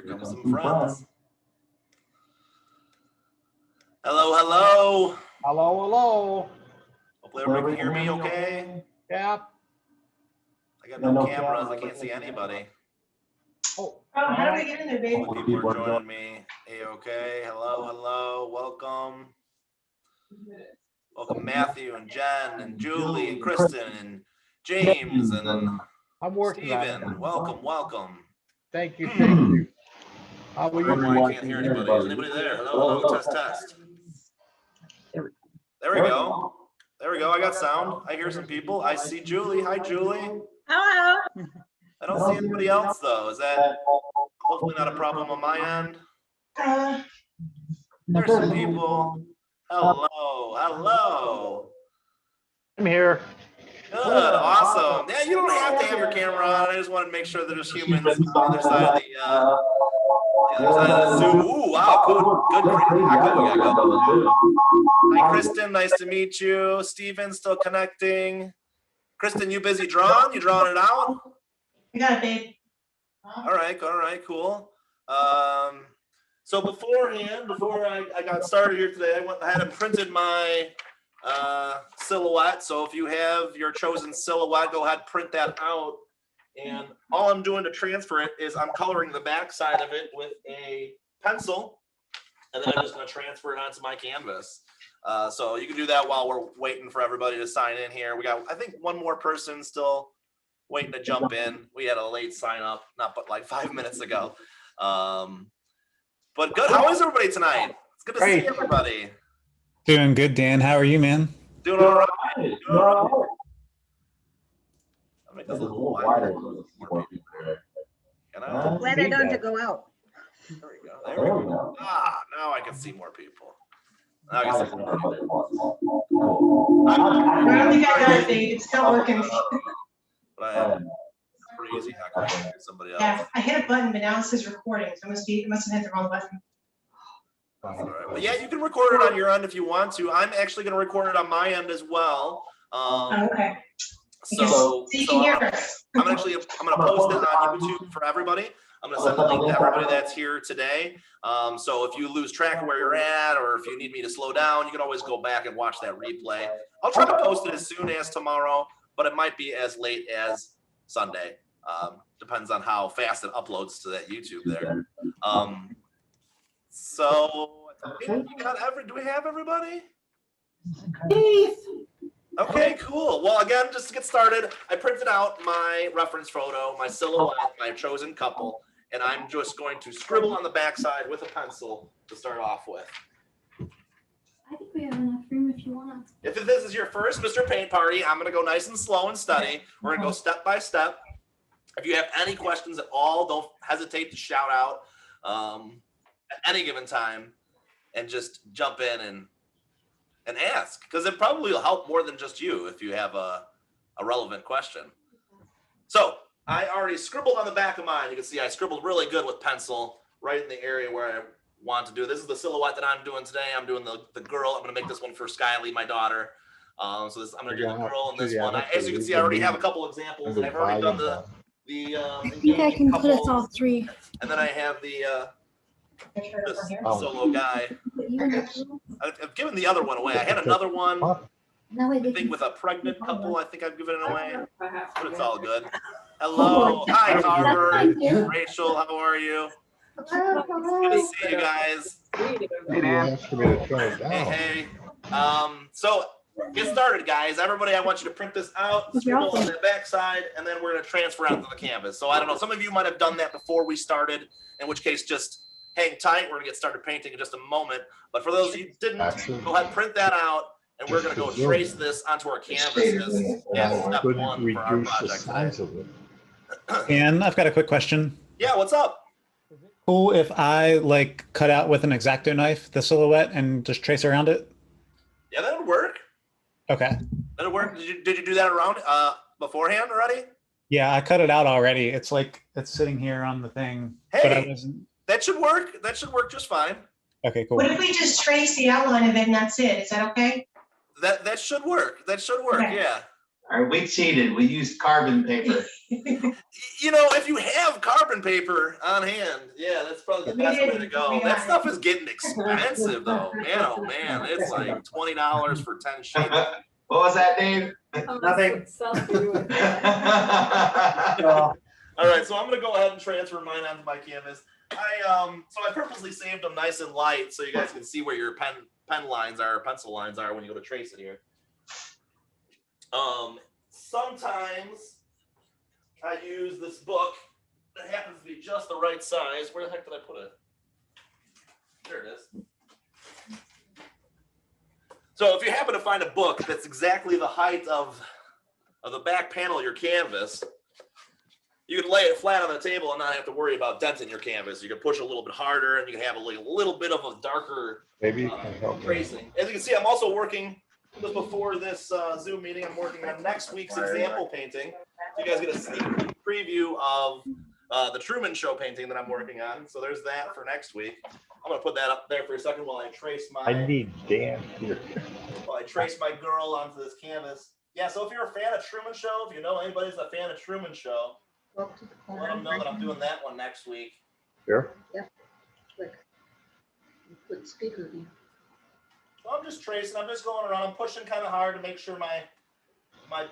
Here comes some friends. Hello, hello. Hello, hello. Hopefully everybody can hear me okay. Yeah. I got no cameras. I can't see anybody. Oh, how do we get in there, baby? People are joining me. A-okay. Hello, hello. Welcome. Welcome Matthew and Jen and Julie and Kristen and James and I'm working on it. Steven. Welcome, welcome. Thank you, thank you. How are you? I can't hear anybody. Is anybody there? Hello, hello, test, test. There we go. There we go. I got sound. I hear some people. I see Julie. Hi, Julie. Hello. I don't see anybody else though. Is that hopefully not a problem on my end? There's some people. Hello, hello. I'm here. Good, awesome. Yeah, you don't have to have your camera on. I just wanted to make sure that there's humans on the other side of the Zoom. Ooh, wow, good. We got go. Hi, Kristen. Nice to meet you. Steven, still connecting. Kristen, you busy drawing? You drawing it out? I got it, babe. All right, cool. So before I got started here today, I had printed my silhouette. So if you have your chosen silhouette, go ahead, print that out. And all I'm doing to transfer it is I'm coloring the back side of it with a pencil, and then I'm just going to transfer it onto my canvas. So you can do that while we're waiting for everybody to sign in here. We got, I think, one more person still waiting to jump in. We had a late sign up, not but like 5 minutes ago. But good. How is everybody tonight? It's good to see everybody. Doing good, Dan. How are you, man? Doing all right. I'll make this a little wider. Glad I don't have to go out. There we go. There we go. Ah, now I can see more people. Now I can see more people. I don't think I got it, babe. It's still working. But I have crazy hacker somebody else. Yeah, I hit a button, but now it says recording. So it must have hit the wrong button. All right. Well, yeah, you can record it on your end if you want to. I'm actually going to record it on my end as well. Okay. So you can hear us. I'm going to post it on YouTube for everybody. I'm going to send a link to everybody that's here today. So if you lose track of where you're at, or if you need me to slow down, you can always go back and watch that replay. I'll try to post it as soon as tomorrow, but it might be as late as Sunday. Depends on how fast it uploads to that YouTube there. So I think do we have everybody? Okay, cool. Well, again, just to get started, I printed out my reference photo, my silhouette, my chosen couple, and I'm just going to scribble on the backside with a pencil to start off with. I think we have enough room if you want to. If this is your first Mr. Paint Party, I'm going to go nice and slow and steady. We're going to go step by step. If you have any questions at all, don't hesitate to shout out at any given time and just jump in and ask, because it probably will help more than just you if you have a relevant question. So I already scribbled on the back of mine. You can see I scribbled really good with pencil right in the area where I want to do. This is the silhouette that I'm doing today. I'm doing the girl. I'm going to make this one for Skylee, my daughter. I'm going to do the girl in this one. As you can see, I already have a couple examples. I've already done the I think I can put us all three. And then I have this solo guy. I've given the other one away. I had another one, I think, with a pregnant couple. I think I've given it away, but it's all good. Hello. Hi, Carver. Rachel, how are you? Good to see you guys. Hey. So get started, guys. Everybody, I want you to print this out, scribble on the backside, and then we're going to transfer out to the canvas. So I don't know. Some of you might have done that before we started, in which case just hang tight. We're going to get started painting in just a moment. But for those of you who didn't, go ahead and print that out, and we're going to go trace this onto our canvases as step one for our project today. And I've got a quick question. Yeah, what's up? Cool if I like cut out with an X-Acto knife the silhouette and just trace around it? Yeah, that would work. Okay. That'll work. Did you do that around beforehand already? Yeah, I cut it out already. It's like it's sitting here on the thing. Hey, but I wasn't... that should work. That should work just fine. Okay, cool. What if we just trace the outline of it and that's it? Is that okay? That should work. That should work. Okay. Yeah. All right, we cheated. We used carbon paper. You know, if you have carbon paper on hand, yeah, that's probably the We best way to didn't. go. We That got stuff is getting expensive, though. Man, oh man, it's like $20 for 10 sheets. What was that, Dave? Nothing. All right, so I'm gonna go ahead and transfer mine onto my canvas. I purposely saved them nice and light so you guys can see where your pen lines are, pencil lines are when you go to trace it here. Sometimes I use this book that happens to be just the right size. Where the heck did I put it? There it is. So if you happen to find a book that's exactly the height of the back panel of your canvas, you can lay it flat on the table and not have to worry about denting your canvas. You can push a little bit harder and you can have a little bit of a darker Maybe you can help me. tracing. As you can see, I'm also working, just before this Zoom meeting, I'm working on next week's example painting. So you guys get a sneak preview of the Truman Show painting that I'm working on. So there's that for next week. I'm gonna put that up there for a second while I trace I need Dan here. while I trace my girl onto this canvas. Yeah, so if you're a fan of Truman Show, if you know anybody's a fan of Truman Show, Walk to the corner let them and know that I'm bring doing that one next week. Here? Click. Put speaker in. So I'm just tracing, I'm just going around, I'm pushing kind of hard to make sure my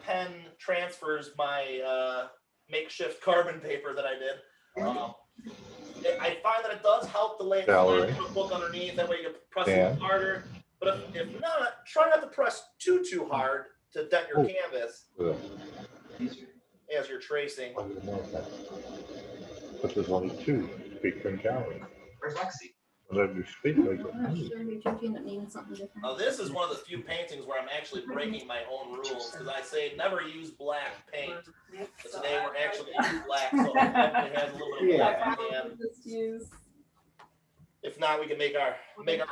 pen transfers my makeshift carbon paper that I did. I find that it does help to lay it Valerie. flat, put a book underneath, that way you can press it Dan. harder. But if not, try not to press too hard to dent your canvas as you're tracing. But there's only two speaker and gallery. Where's Lexi? Whatever you speak, like I'm not sure if you end up needing something different. Now this is one of the few paintings where I'm actually breaking my own rules, because I say never use black paint. But today we're actually using black, so it hopefully has a little bit of black in the end. If not, we can make our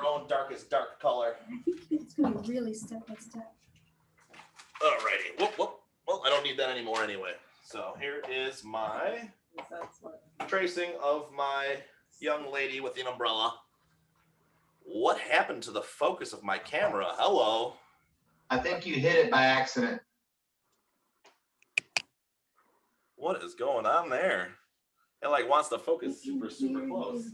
own darkest dark color. I think it's gonna be really step by step. Alrighty. Whoop. Well, I don't need that anymore anyway. So here is my tracing of my young lady with the umbrella. What happened to the focus of my camera? Hello. I think you hit it by accident. What is going on there? It like wants to focus super close.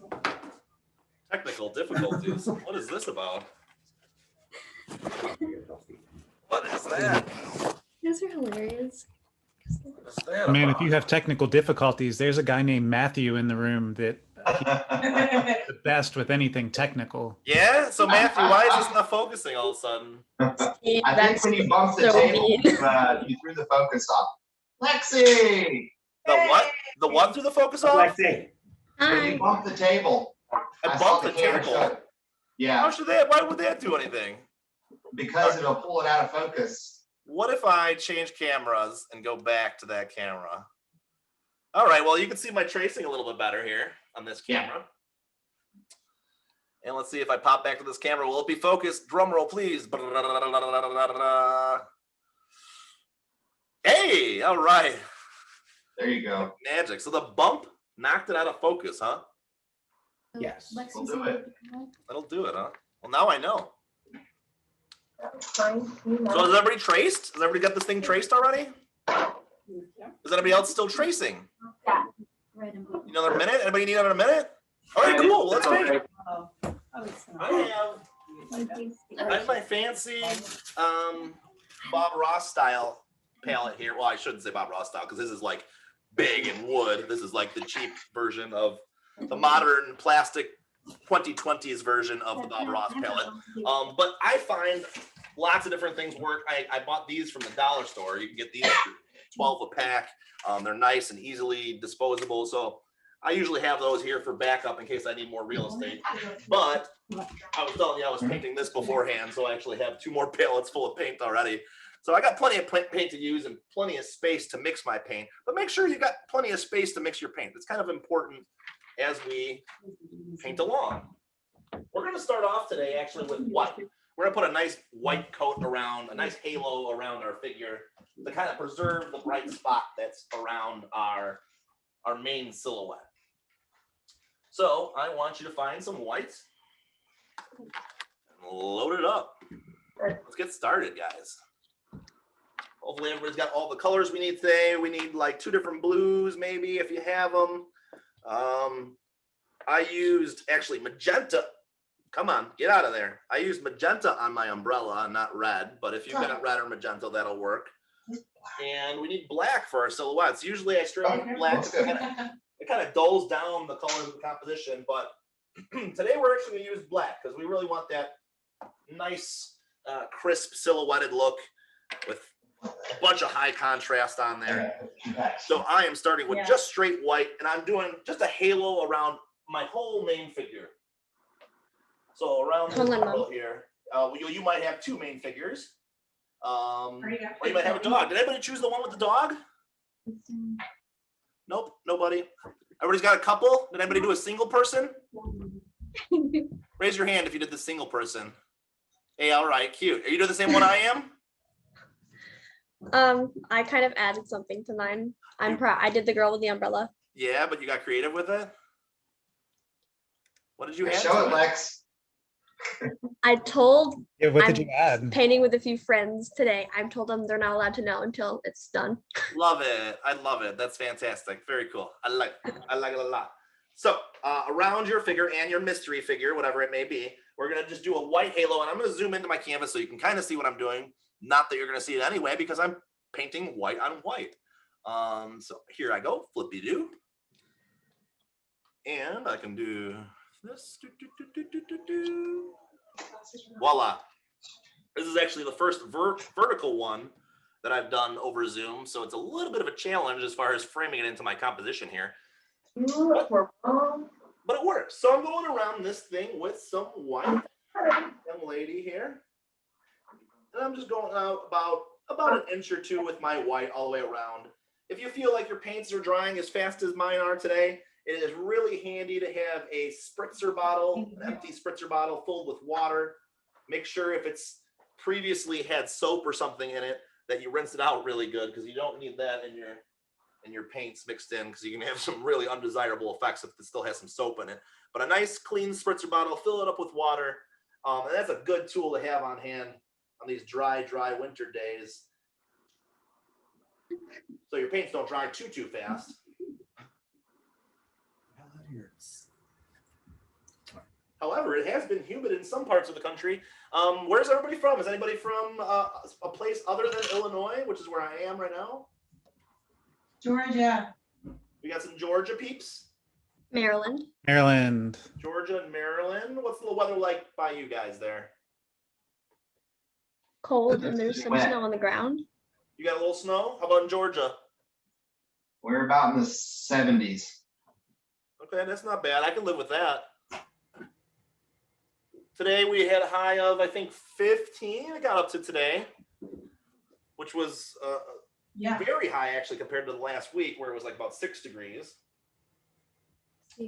Technical difficulties. What is this about? What is that? Those are hilarious. What is that Man, about? if you have technical difficulties, there's a guy named Matthew in the room that the best with anything technical. Yeah? So Matthew, why is this not focusing all of a sudden? I think when you bumped the table, you threw the focus off. Lexi! The what? The what threw the focus off? Lexi. When you bumped the table. I saw bumped the camera table. show it. Yeah, How should that? Why would that do anything? because it'll pull it out of focus. What if I change cameras and go back to that camera? All right, well, you can see my tracing a little bit better here on this camera. And let's see if I pop back to this camera. Will it be focused? Drum roll, please. Hey, all right. There you go. Magic. So the bump knocked it out of focus, huh? Yes. Lexi's We'll do able it. to come That'll do it, huh? Well, now I know. Fine. So is everybody traced? Has everybody got this thing traced already? Is anybody else still tracing? right in blue. Another minute? Anybody need another minute? All right, cool. Let's make. I have my fancy Bob Ross style palette here. Well, I shouldn't say Bob Ross style because this is like big and wood. This is like the cheap version of the modern plastic 2020s version of the Bob Ross palette. But I find lots of different things work. I bought these from the dollar store. You can get these 12 a pack. They're nice and easily disposable. So I usually have those here for backup in case I need more real estate. But I was telling you I was painting this beforehand, so I actually have 2 more palettes full of paint already. So I got plenty of paint to use and plenty of space to mix my paint. But make sure you got plenty of space to mix your paint. It's kind of important as we paint along. We're going to start off today actually with white. We're going to put a nice white coat around, a nice halo around our figure to kind of preserve the bright spot that's around our main silhouette. So I want you to find some white and load it up. Let's get started, guys. Hopefully everybody's got all the colors we need today. We need like 2 different blues, maybe, if you have them. I used actually magenta. Come on, get out of there. I used magenta on my umbrella, not red, but if you've got red or magenta, that'll work. And we need black for our silhouettes. Usually I strip Okay, black. looks good. It kind of dulls down the color of the composition, but today we're actually going to use black because we really want that nice, crisp silhouetted look with a bunch of high contrast on there. So I am starting with just straight white, and I'm doing just a halo around my whole main figure. So around this middle here, you might have 2 main figures. Or you might have a dog. Did anybody choose the one with the dog? Nope, nobody. Everybody's got a couple. Did anybody do a single person? Raise your hand if you did the single person. Hey, all right, cute. Are you doing the same one I am? I kind of added something to mine. I did the girl with the umbrella. Yeah, but you got creative with it. What did you add? Show it, Lex. I told Yeah, what I'm did you add? painting with a few friends today. I've told them they're not allowed to know until it's done. Love it. I love it. That's fantastic. Very cool. I like it a lot. So around your figure and your mystery figure, whatever it may be, we're going to just do a white halo, and I'm going to zoom into my canvas so you can kind of see what I'm doing. Not that you're going to see it anyway, because I'm painting white on white. So here I go, flippy-doo. And I can do this. Voila. This is actually the first vertical one that I've done over Zoom, so it's a little bit of a challenge as far as framing it into my composition here. But it works. So I'm going around this thing with some white young lady here. And I'm just going out about an inch or 2 with my white all the way around. If you feel like your paints are drying as fast as mine are today, it is really handy to have a spritzer bottle, an empty spritzer bottle filled with water. Make sure if it's previously had soap or something in it that you rinse it out really good, because you don't need that in your paints mixed in, because you can have some really undesirable effects if it still has some soap in it. But a nice clean spritzer bottle, fill it up with water, and that's a good tool to have on hand on these dry winter days, so your paints don't dry too fast. However, it has been humid in some parts of the country. Where's everybody from? Is anybody from a place other than Illinois, which is where I am right now? Georgia. We got some Georgia peeps. Maryland. Maryland. Georgia and Maryland. What's the weather like by you guys there? Cold, and there's some Wet. snow on the ground. You got a little snow? How about in Georgia? We're about in the 70s. Okay, that's not bad. I can live with that. Today we had a high of, I think, 15. I got up to today, which was very high actually compared to the last week where it was like about 6 degrees. So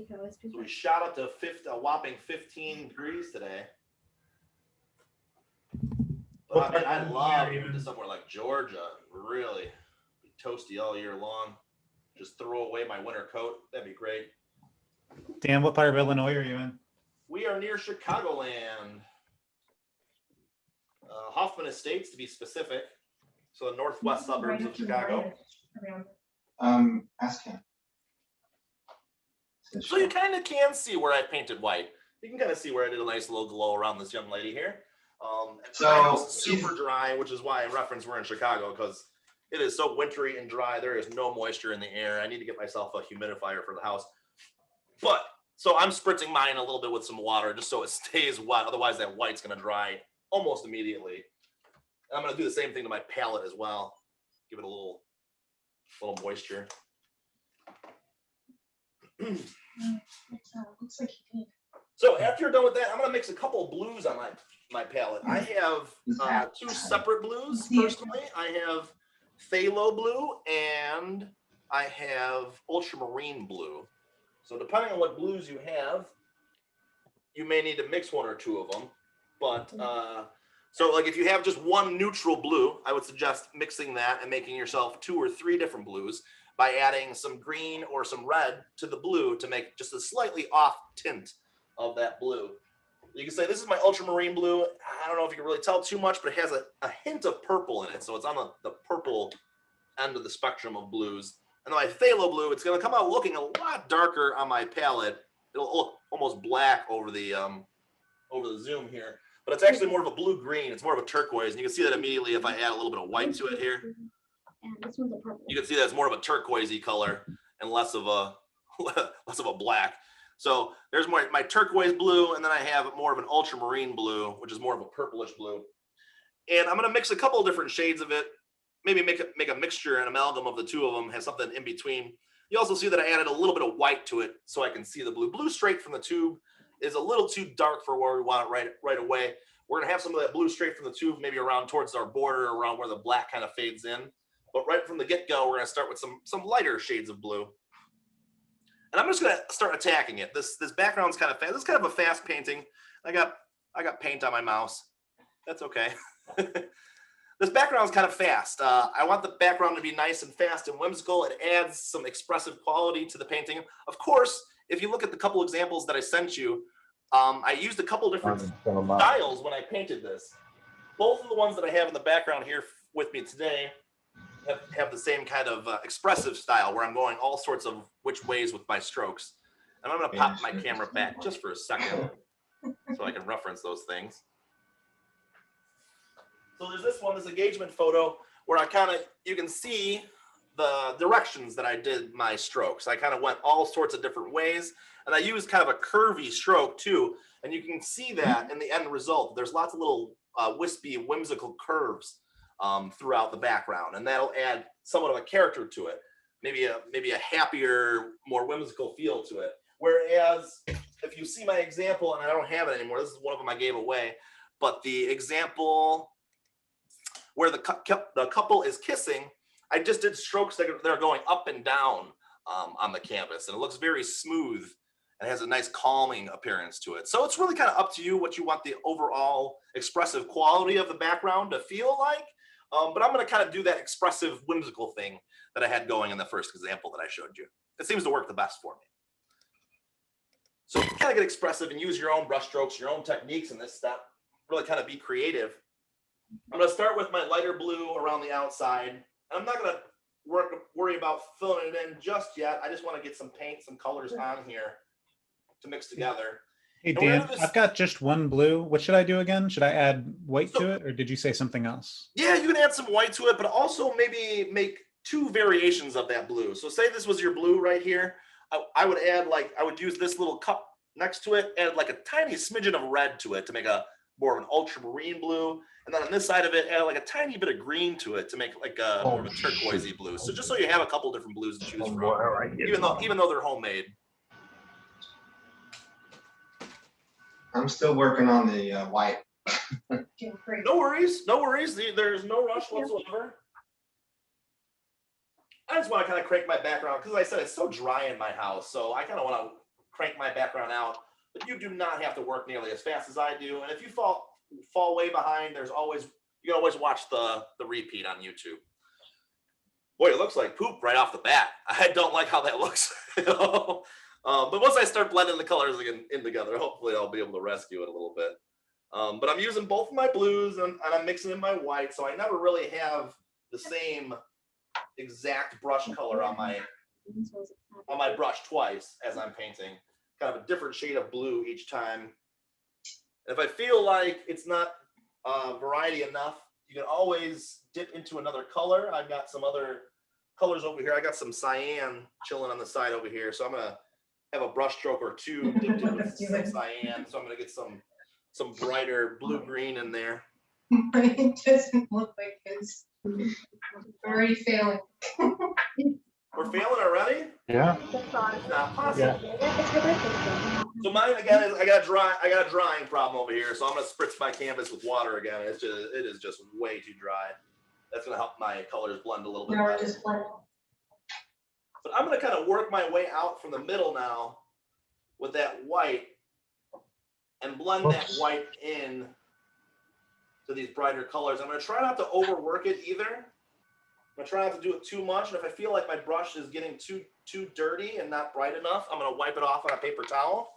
we shot up to a whopping 15 degrees today. But I mean, I love moving to somewhere like Georgia. Really be toasty all year long. Just throw away my winter coat. That'd be great. Dan, what part of Illinois are you in? We are near Chicagoland. Hoffman Estates, to be specific. So the northwest suburbs of Chicago. Ask him. So you kind of can see where I painted white. You can kind of see where I did a nice little glow around this young lady here. So it's super dry, which is why I reference we're in Chicago, because it is so wintry and dry. There is no moisture in the air. I need to get myself a humidifier for the house. But so I'm spritzing mine a little bit with some water just so it stays wet. Otherwise, that white's going to dry almost immediately. And I'm going to do the same thing to my palette as well. Give it a little moisture. Looks like you did. So after you're done with that, I'm going to mix a couple of blues on my palette. I have 2 separate blues personally. I have phthalo blue and I have ultramarine blue. So depending on what blues you have, you may need to mix 1 or 2 of them. But so like if you have just 1 neutral blue, I would suggest mixing that and making yourself 2 or 3 different blues by adding some green or some red to the blue to make just a slightly off tint of that blue. You can say this is my ultramarine blue. I don't know if you can really tell too much, but it has a hint of purple in it. So it's on the purple end of the spectrum of blues. And then my phthalo blue, it's going to come out looking a lot darker on my palette. It'll look almost black over the zoom here. But it's actually more of a blue-green. It's more of a turquoise. And you can see that immediately if I add a little bit of white to it here. And this one's a purple. You can see that it's more of a turquoisey color and less of a black. So there's my turquoise blue, and then I have more of an ultramarine blue, which is more of a purplish blue. And I'm going to mix a couple of different shades of it, maybe make a mixture, an amalgam of the two of them, have something in between. You also see that I added a little bit of white to it so I can see the blue. Blue straight from the tube is a little too dark for where we want it right away. We're going to have some of that blue straight from the tube, maybe around towards our border, around where the black kind of fades in. But right from the get-go, we're going to start with some lighter shades of blue. And I'm just going to start attacking it. This background's kind of fast. This is kind of a fast painting. I got paint on my mouse. That's okay. This background's kind of fast. I want the background to be nice and fast and whimsical. It adds some expressive quality to the painting. Of course, if you look at the couple examples that I sent you, I used a couple different styles when I painted this. Both of the ones that I have in the background here with me today have the same kind of expressive style where I'm going all sorts of which ways with my strokes. And I'm going to pop my camera back just for a second so I can reference those things. So there's this one, this engagement photo, where you can see the directions that I did my strokes. I kind of went all sorts of different ways, and I used kind of a curvy stroke too. And you can see that in the end result. There's lots of little wispy, whimsical curves throughout the background, and that'll add somewhat of a character to it, maybe a happier, more whimsical feel to it. Whereas if you see my example, and I don't have it anymore, this is one of them I gave away, but the example where the couple is kissing, I just did strokes that are going up and down on the canvas, and it looks very smooth and has a nice calming appearance to it. So it's really kind of up to you what you want the overall expressive quality of the background to feel like. But I'm going to kind of do that expressive, whimsical thing that I had going in the first example that I showed you. It seems to work the best for me. So you kind of get expressive and use your own brush strokes, your own techniques in this step. Really kind of be creative. I'm going to start with my lighter blue around the outside. And I'm not going to worry about filling it in just yet. I just want to get some paint, some colors on here to mix together. Hey, Dan, I've got just one blue. What should I do again? Should I add white to it, or did you say something else? Yeah, you can add some white to it, but also maybe make two variations of that blue. So say this was your blue right here. I would add, I would use this little cup next to it, add like a tiny smidgen of red to it to make a more of an ultramarine blue. And then on this side of it, add like a tiny bit of green to it to make like a more of a turquoisey blue. So just so you have a couple different blues to choose from, even though they're homemade. I'm still working on the white. No worries, no worries. There's no rush whatsoever. I just want to kind of crank my background because, like I said, it's so dry in my house. So I kind of want to crank my background out. But you do not have to work nearly as fast as I do. And if you fall way behind, you can always watch the repeat on YouTube. Boy, it looks like poop right off the bat. I don't like how that looks. But once I start blending the colors in together, hopefully I'll be able to rescue it a little bit. But I'm using both of my blues and I'm mixing in my white, so I never really have the same exact brush color on my brush twice as I'm painting. Kind of a different shade of blue each time. And if I feel like it's not variety enough, you can always dip into another color. I've got some other colors over here. I got some cyan chilling on the side over here, so I'm gonna have a brush stroke or two dipped in with some cyan. So I'm gonna get some brighter blue-green in there. It doesn't look like it's already failing. We're failing already? Yeah. It's not possible. Yeah. So mine again is I got a drying problem over here, so I'm gonna spritz my canvas with water again. It is just way too dry. That's gonna help my colors blend a little bit better. But I'm gonna kind of work my way out from the middle now with that white and blend that white in to these brighter colors. I'm gonna try not to overwork it either. I'm gonna try not to do it too much. And if I feel like my brush is getting too dirty and not bright enough, I'm gonna wipe it off on a paper towel.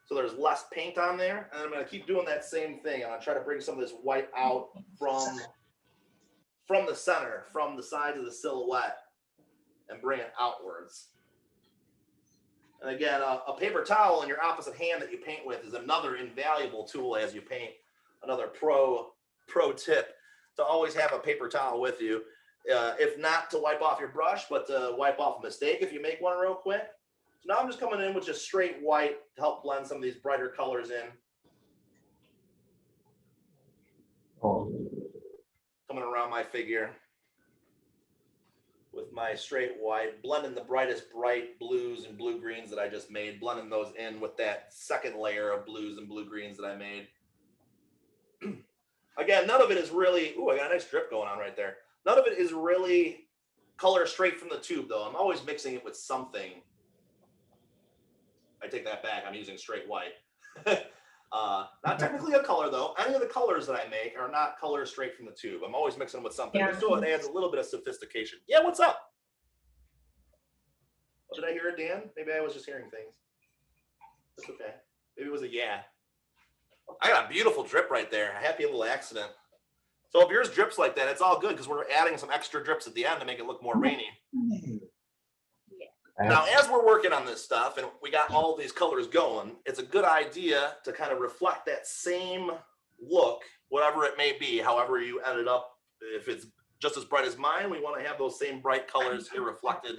so there's less paint on there. And I'm gonna keep doing that same thing. I'm gonna try to bring some of this white out from the center, from the sides of the silhouette, and bring it outwards. And again, a paper towel in your opposite hand that you paint with is another invaluable tool as you paint. Another pro tip to always have a paper towel with you. If not to wipe off your brush, but to wipe off a mistake if you make one real quick. So now I'm just coming in with just straight white to help blend some of these brighter colors in. Oh, Coming around my figure with my straight white, blending the brightest bright blues and blue greens that I just made, blending those in with that second layer of blues and blue greens that I made. Again, none of it is really, ooh, I got a nice drip going on right there. None of it is really color straight from the tube though. I'm always mixing it with something. I take that back, I'm using straight white. Not technically a color though. Any of the colors that I make are not colors straight from the tube. I'm always mixing them with something. Yeah. So it adds a little bit of sophistication. Yeah, what's up? Did I hear it, Dan? Maybe I was just hearing things. That's okay. Maybe it was a yeah. I got a beautiful drip right there. A happy little accident. So if yours drips like that, it's all good because we're adding some extra drips at the end to make it look more rainy. Now, as we're working on this stuff and we got all these colors going, it's a good idea to kind of reflect that same look, whatever it may be, however you ended up. If it's just as bright as mine, we want to have those same bright colors here reflected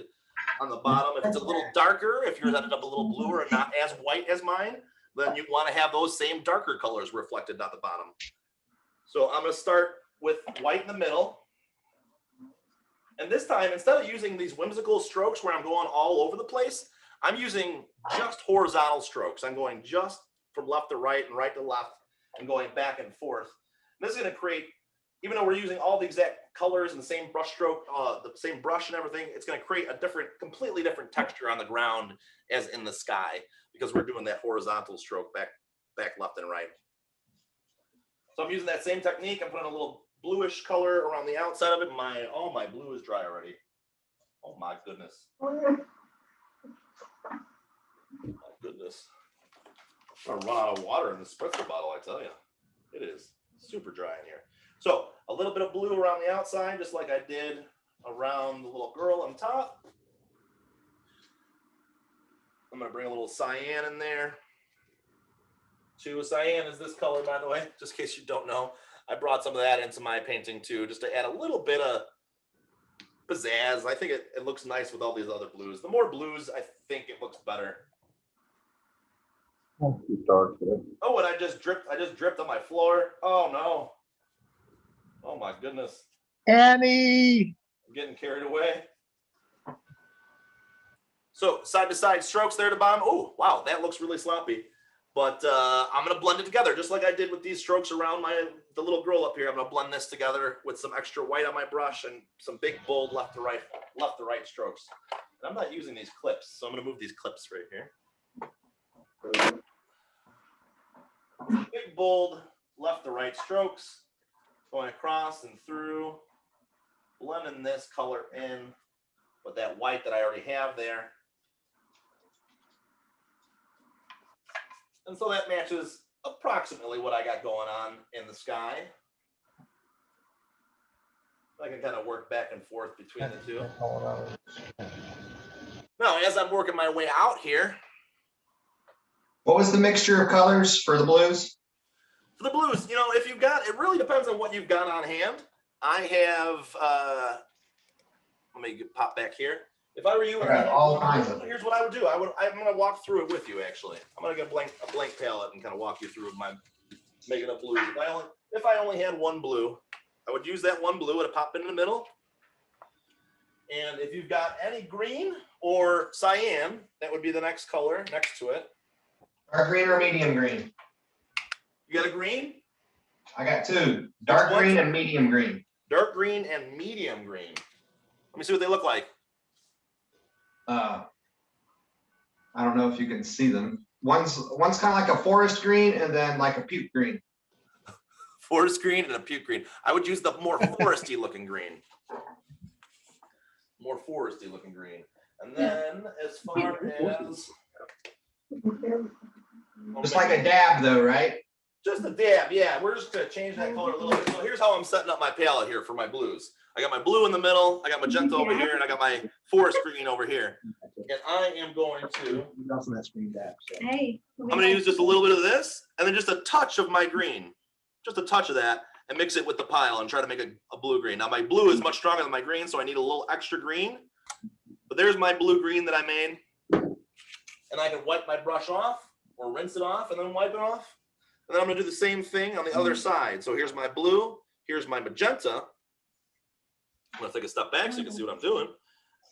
on the bottom. If it's a little darker, if yours ended up a little bluer and not as white as mine, then you want to have those same darker colors reflected on the bottom. So I'm going to start with white in the middle. And this time, instead of using these whimsical strokes where I'm going all over the place, I'm using just horizontal strokes. I'm going just from left to right and right to left and going back and forth. And this is going to create, even though we're using all the exact colors and the same brush stroke, the same brush and everything, it's going to create a different, completely different texture on the ground as in the sky because we're doing that horizontal stroke back, left and right. So I'm using that same technique. I'm putting a little bluish color around the outside of it. Oh, my blue is dry already. Oh my goodness. My goodness. I'm gonna run out of water in the spritzer bottle, I tell you. It is super dry in here. So a little bit of blue around the outside, just like I did around the little girl on top. I'm gonna bring a little cyan in there. Cyan is this color, by the way, just in case you don't know. I brought some of that into my painting too, just to add a little bit of pizzazz. I think it looks nice with all these other blues. The more blues, I think it looks better. not too dark. But Oh, and I just dripped on my floor. Oh no. Oh my goodness. Annie! I'm getting carried away. So side to side strokes there at the bottom. Oh, wow, that looks really sloppy. But I'm gonna blend it together just like I did with these strokes around the little girl up here. I'm gonna blend this together with some extra white on my brush and some big bold left to right strokes. And I'm not using these clips, so I'm gonna move these clips right here. Big bold left to right strokes going across and through, blending this color in with that white that I already have there. And so that matches approximately what I got going on in the sky. I can kind of work back and forth between the two. Now, as I'm working my way out here. What was the mixture of colors for the blues? For the blues, you know, if you've got, it really depends on what you've got on hand. I have, let me pop back here. If I were you, All kinds of. here's what I would do. I'm going to walk through it with you, actually. I'm going to get a blank palette and kind of walk you through my making up blues. If I only had one blue, I would use that one blue and pop it in the middle. And if you've got any green or cyan, that would be the next color next to it. Dark green or medium green? You got a green? I got two. Dark green and medium green. Dark green and medium green. Let me see what they look like. I don't know if you can see them. One's kind of like a forest green and then like a puke green. Forest green and a puke green. I would use the more foresty looking green. More foresty looking green. And then as far as, Just like a dab though, right? Just a dab, yeah. We're just gonna change that color a little bit. So here's how I'm setting up my palette here for my blues. I got my blue in the middle, I got magenta over here, and I got my forest green over here. And I am going to, Also that screen dab. So. Hey. I'm gonna use just a little bit of this, and then just a touch of my green. Just a touch of that, and mix it with the pile and try to make a blue-green. Now my blue is much stronger than my green, so I need a little extra green. But there's my blue-green that I made. And I can wipe my brush off, or rinse it off, and then wipe it off. And then I'm gonna do the same thing on the other side. So here's my blue, here's my magenta. I'm gonna take a step back so you can see what I'm doing.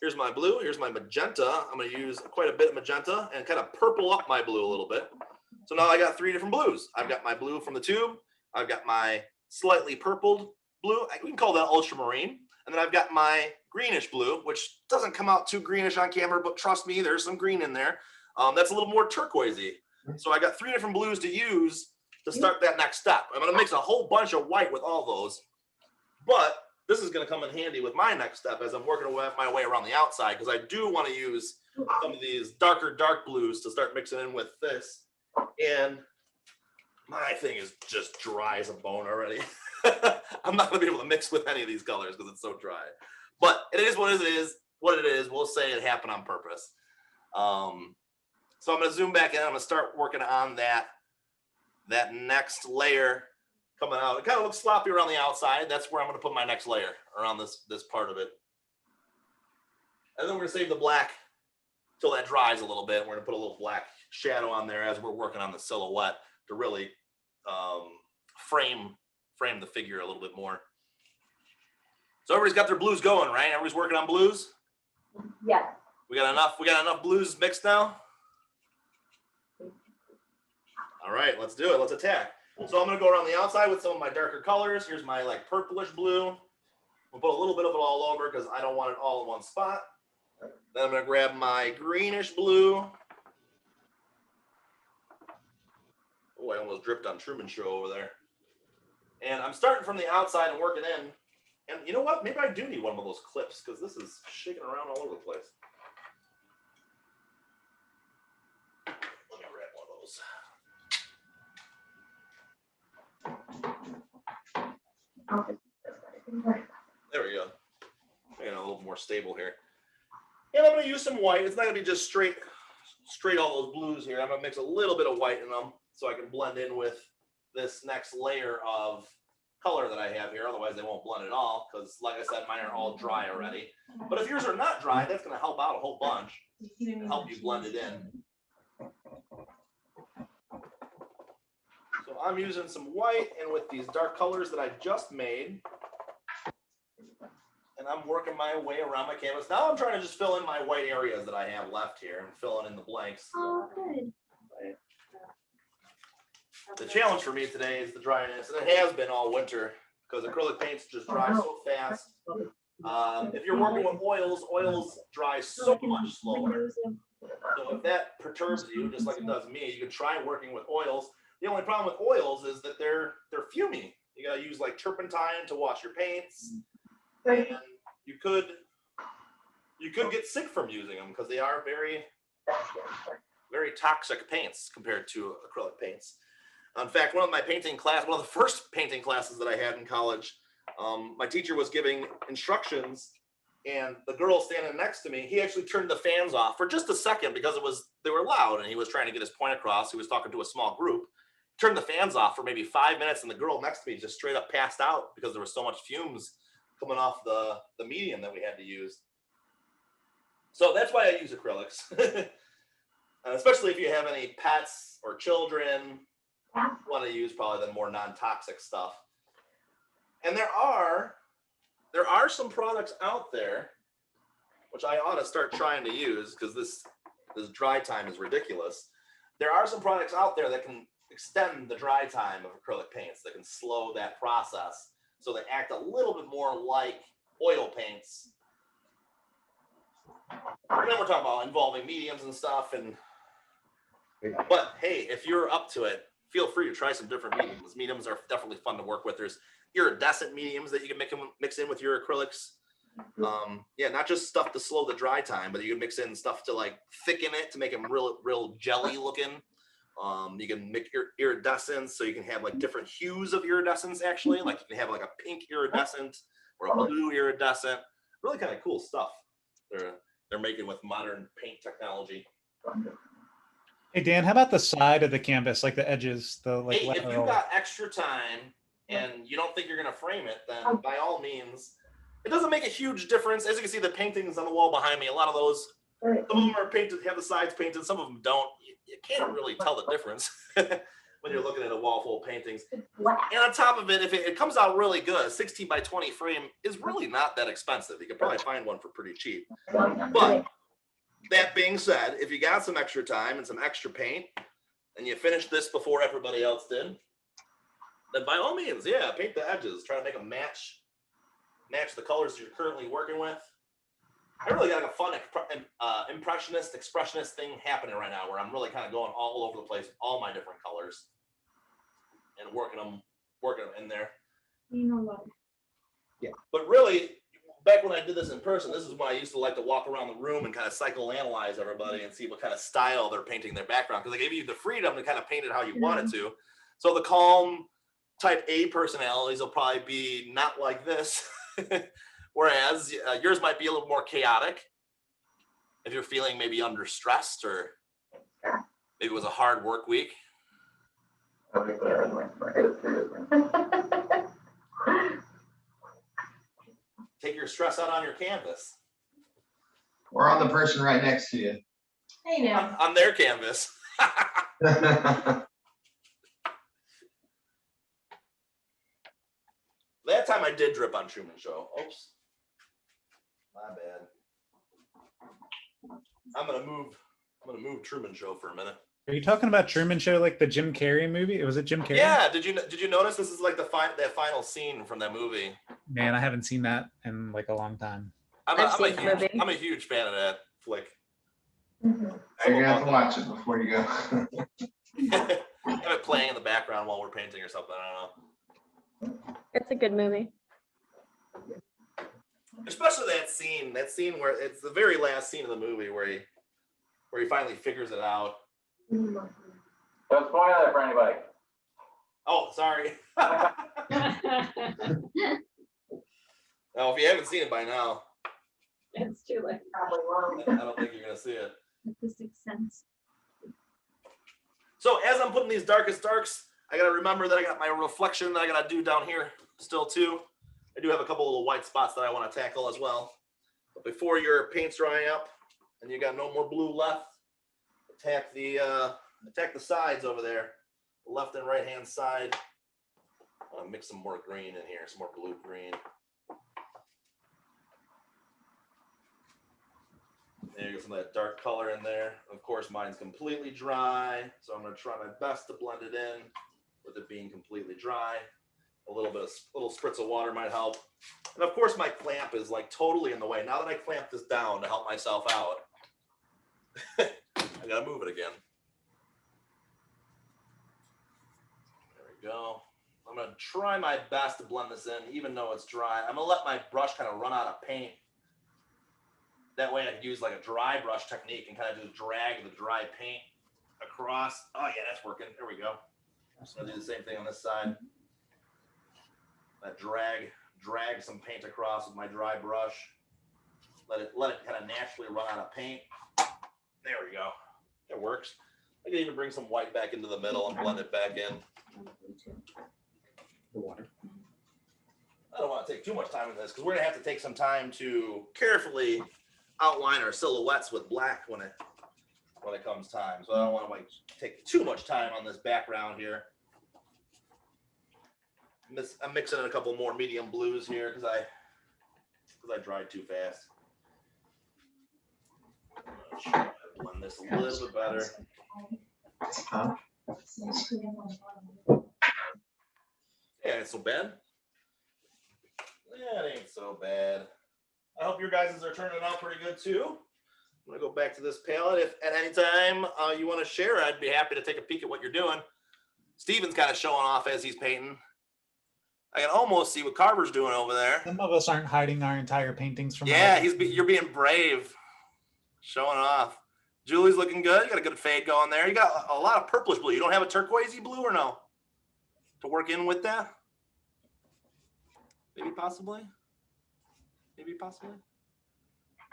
Here's my blue, here's my magenta. I'm gonna use quite a bit of magenta and kind of purple up my blue a little bit. So now I got 3 different blues. I've got my blue from the tube, I've got my slightly purpled blue, we can call that ultramarine. And then I've got my greenish blue, which doesn't come out too greenish on camera, but trust me, there's some green in there. That's a little more turquoisey. So I got 3 different blues to use to start that next step. I'm gonna mix a whole bunch of white with all those, but this is gonna come in handy with my next step as I'm working my way around the outside, because I do wanna use some of these dark blues to start mixing in with this. And my thing is just dry as a bone already. I'm not gonna be able to mix with any of these colors because it's so dry. But it is what it is. What it is. We'll say it happened on purpose. So I'm gonna zoom back in. I'm gonna start working on that next layer coming out. It kind of looks sloppy around the outside. That's where I'm gonna put my next layer around this part of it. And then we're gonna save the black till that dries a little bit. We're gonna put a little black shadow on there as we're working on the silhouette to really frame the figure a little bit more. So everybody's got their blues going, right? Everybody's working on blues? Yes. We got enough blues mixed now? All right, let's do it. Let's attack. So I'm gonna go around the outside with some of my darker colors. Here's my like purplish blue. We'll put a little bit of it all over because I don't want it all in one spot. Then I'm gonna grab my greenish blue. Oh, I almost dripped on Truman Show over there. And I'm starting from the outside and working in. And you know what? Maybe I do need one of those clips because this is shaking around all over the place. Let me grab one of those. There we go. Making it a little more stable here. And I'm going to use some white. It's not going to be just straight all those blues here. I'm going to mix a little bit of white in them so I can blend in with this next layer of color that I have here. Otherwise, they won't blend at all because, like I said, mine are all dry already. But if yours are not dry, that's going to help out a whole bunch and help you blend it in. So I'm using some white and with these dark colors that I just made. And I'm working my way around my canvas. Now I'm trying to just fill in my white areas that I have left here and filling in the blanks. Oh, good. The challenge for me today is the dryness, and it has been all winter because acrylic paints just dry so fast. If you're working with oils dry so much slower. So if that perturbs you, just like it does me, you can try working with oils. The only problem with oils is that they're fumey. You gotta use like turpentine to wash your paints. And you could get sick from using them because they are very, very toxic paints compared to acrylic paints. In fact, one of the first painting classes that I had in college, my teacher was giving instructions, and the girl standing next to me, he actually turned the fans off for just a second because they were loud, and he was trying to get his point across. He was talking to a small group. Turned the fans off for maybe 5 minutes, and the girl next to me just straight up passed out because there was so much fumes coming off the medium that we had to use. So that's why I use acrylics. Especially if you have any pets or children, you want to use probably the more non-toxic stuff. And there are some products out there, which I ought to start trying to use because this dry time is ridiculous. There are some products out there that can extend the dry time of acrylic paints, that can slow that process. So they act a little bit more like oil paints. And then we're talking about involving mediums and stuff. But hey, if you're up to it, feel free to try some different mediums. Mediums are definitely fun to work with. There's iridescent mediums that you can mix in with your acrylics. Yeah, not just stuff to slow the dry time, but you can mix in stuff to like thicken it to make them real jelly looking. You can make your iridescence, so you can have like different hues of iridescence. Actually, like you can have like a pink iridescent or a blue iridescent. Really kind of cool stuff. They're making with modern paint technology. Hey Dan, how about the side of the canvas, like the edges, the like Hey, if you lateral? got extra time and you don't think you're gonna frame it, then by all means, it doesn't make a huge difference. As you can see, the paintings on the wall behind me, a lot of those, some of them are painted, have the sides painted, some of them don't. You can't really tell the difference when you're looking at a wall full of paintings. And on top of it, if it comes out really good, a 16 by 20 frame is really not that expensive. You could probably find one for pretty cheap. But that being said, if you got some extra time and some extra paint and you finished this before everybody else did, then by all means, yeah, paint the edges. Try to make them match the colors you're currently working with. I really got like a fun impressionist, expressionist thing happening right now where I'm really kind of going all over the place, all my different colors and working them in there. You know what? But really, back when I did this in person, this is when I used to like to walk around the room and kind of psychoanalyze everybody and see what kind of style they're painting their background, because they gave you the freedom to kind of paint it how you wanted to. So the calm type A personalities will probably be not like this, whereas yours might be a little more chaotic if you're feeling maybe under stressed or maybe it was a hard work week. Take your stress out on your canvas. Or on the person right next to you. Hey now. On their canvas. That time I did drip on Truman Show. Oops. My bad. I'm gonna move Truman Show for a minute. Are you talking about Truman Show, like the Jim Carrey movie? Was it Jim Carrey? Yeah. Did you notice this is like that final scene from that movie? Man, I haven't seen that in like a long time. I'm I've seen the movie. a huge fan of that flick. You're gonna have to watch it before you go. Have it playing in the background while we're painting or something. I don't know. It's a good movie. Especially that scene where it's the very last scene of the movie where he finally figures it out. Don't spoil it for anybody. Oh, sorry. Now, if you haven't seen it by now, It's too late. I don't think you're gonna see it. The Sixth Sense. So as I'm putting these darkest darks, I gotta remember that I got my reflection that I gotta do down here still too. I do have a couple little white spots that I want to tackle as well. But before your paint's drying up and you got no more blue left, attack the sides over there, the left and right hand side. I want to mix some more green in here, some more blue green. There you go, some of that dark color in there. Of course, mine's completely dry, so I'm going to try my best to blend it in with it being completely dry. A little spritz of water might help. And of course, my clamp is like totally in the way. Now that I clamp this down to help myself out, I gotta move it again. There we go. I'm gonna try my best to blend this in, even though it's dry. I'm gonna let my brush kind of run out of paint. That way I can use like a dry brush technique and kind of just drag the dry paint across. Oh yeah, that's working. There we go. So I'll do the same thing on this side. I drag some paint across with my dry brush. Let it kind of naturally run out of paint. There we go. It works. I can even bring some white back into the middle and blend it back in. The water. I don't want to take too much time in this because we're gonna have to take some time to carefully outline our silhouettes with black when it comes time. So I don't want to like take too much time on this background here. I'm mixing in a couple more medium blues here because I dried too fast. I'm gonna try to blend this a little bit better. Huh? Yeah, ain't so bad. Yeah, it ain't so bad. I hope your guys' are turning out pretty good too. I'm gonna go back to this palette. If at any time you want to share, I'd be happy to take a peek at what you're doing. Steven's kind of showing off as he's painting. I can almost see what Carver's doing over there. Some of us aren't hiding our entire paintings from. Yeah, you're being brave, showing off. Julie's looking good. You got a good fade going there. You got a lot of purplish blue. You don't have a turquoisey blue or no? To work in with that? Maybe possibly. Maybe possibly.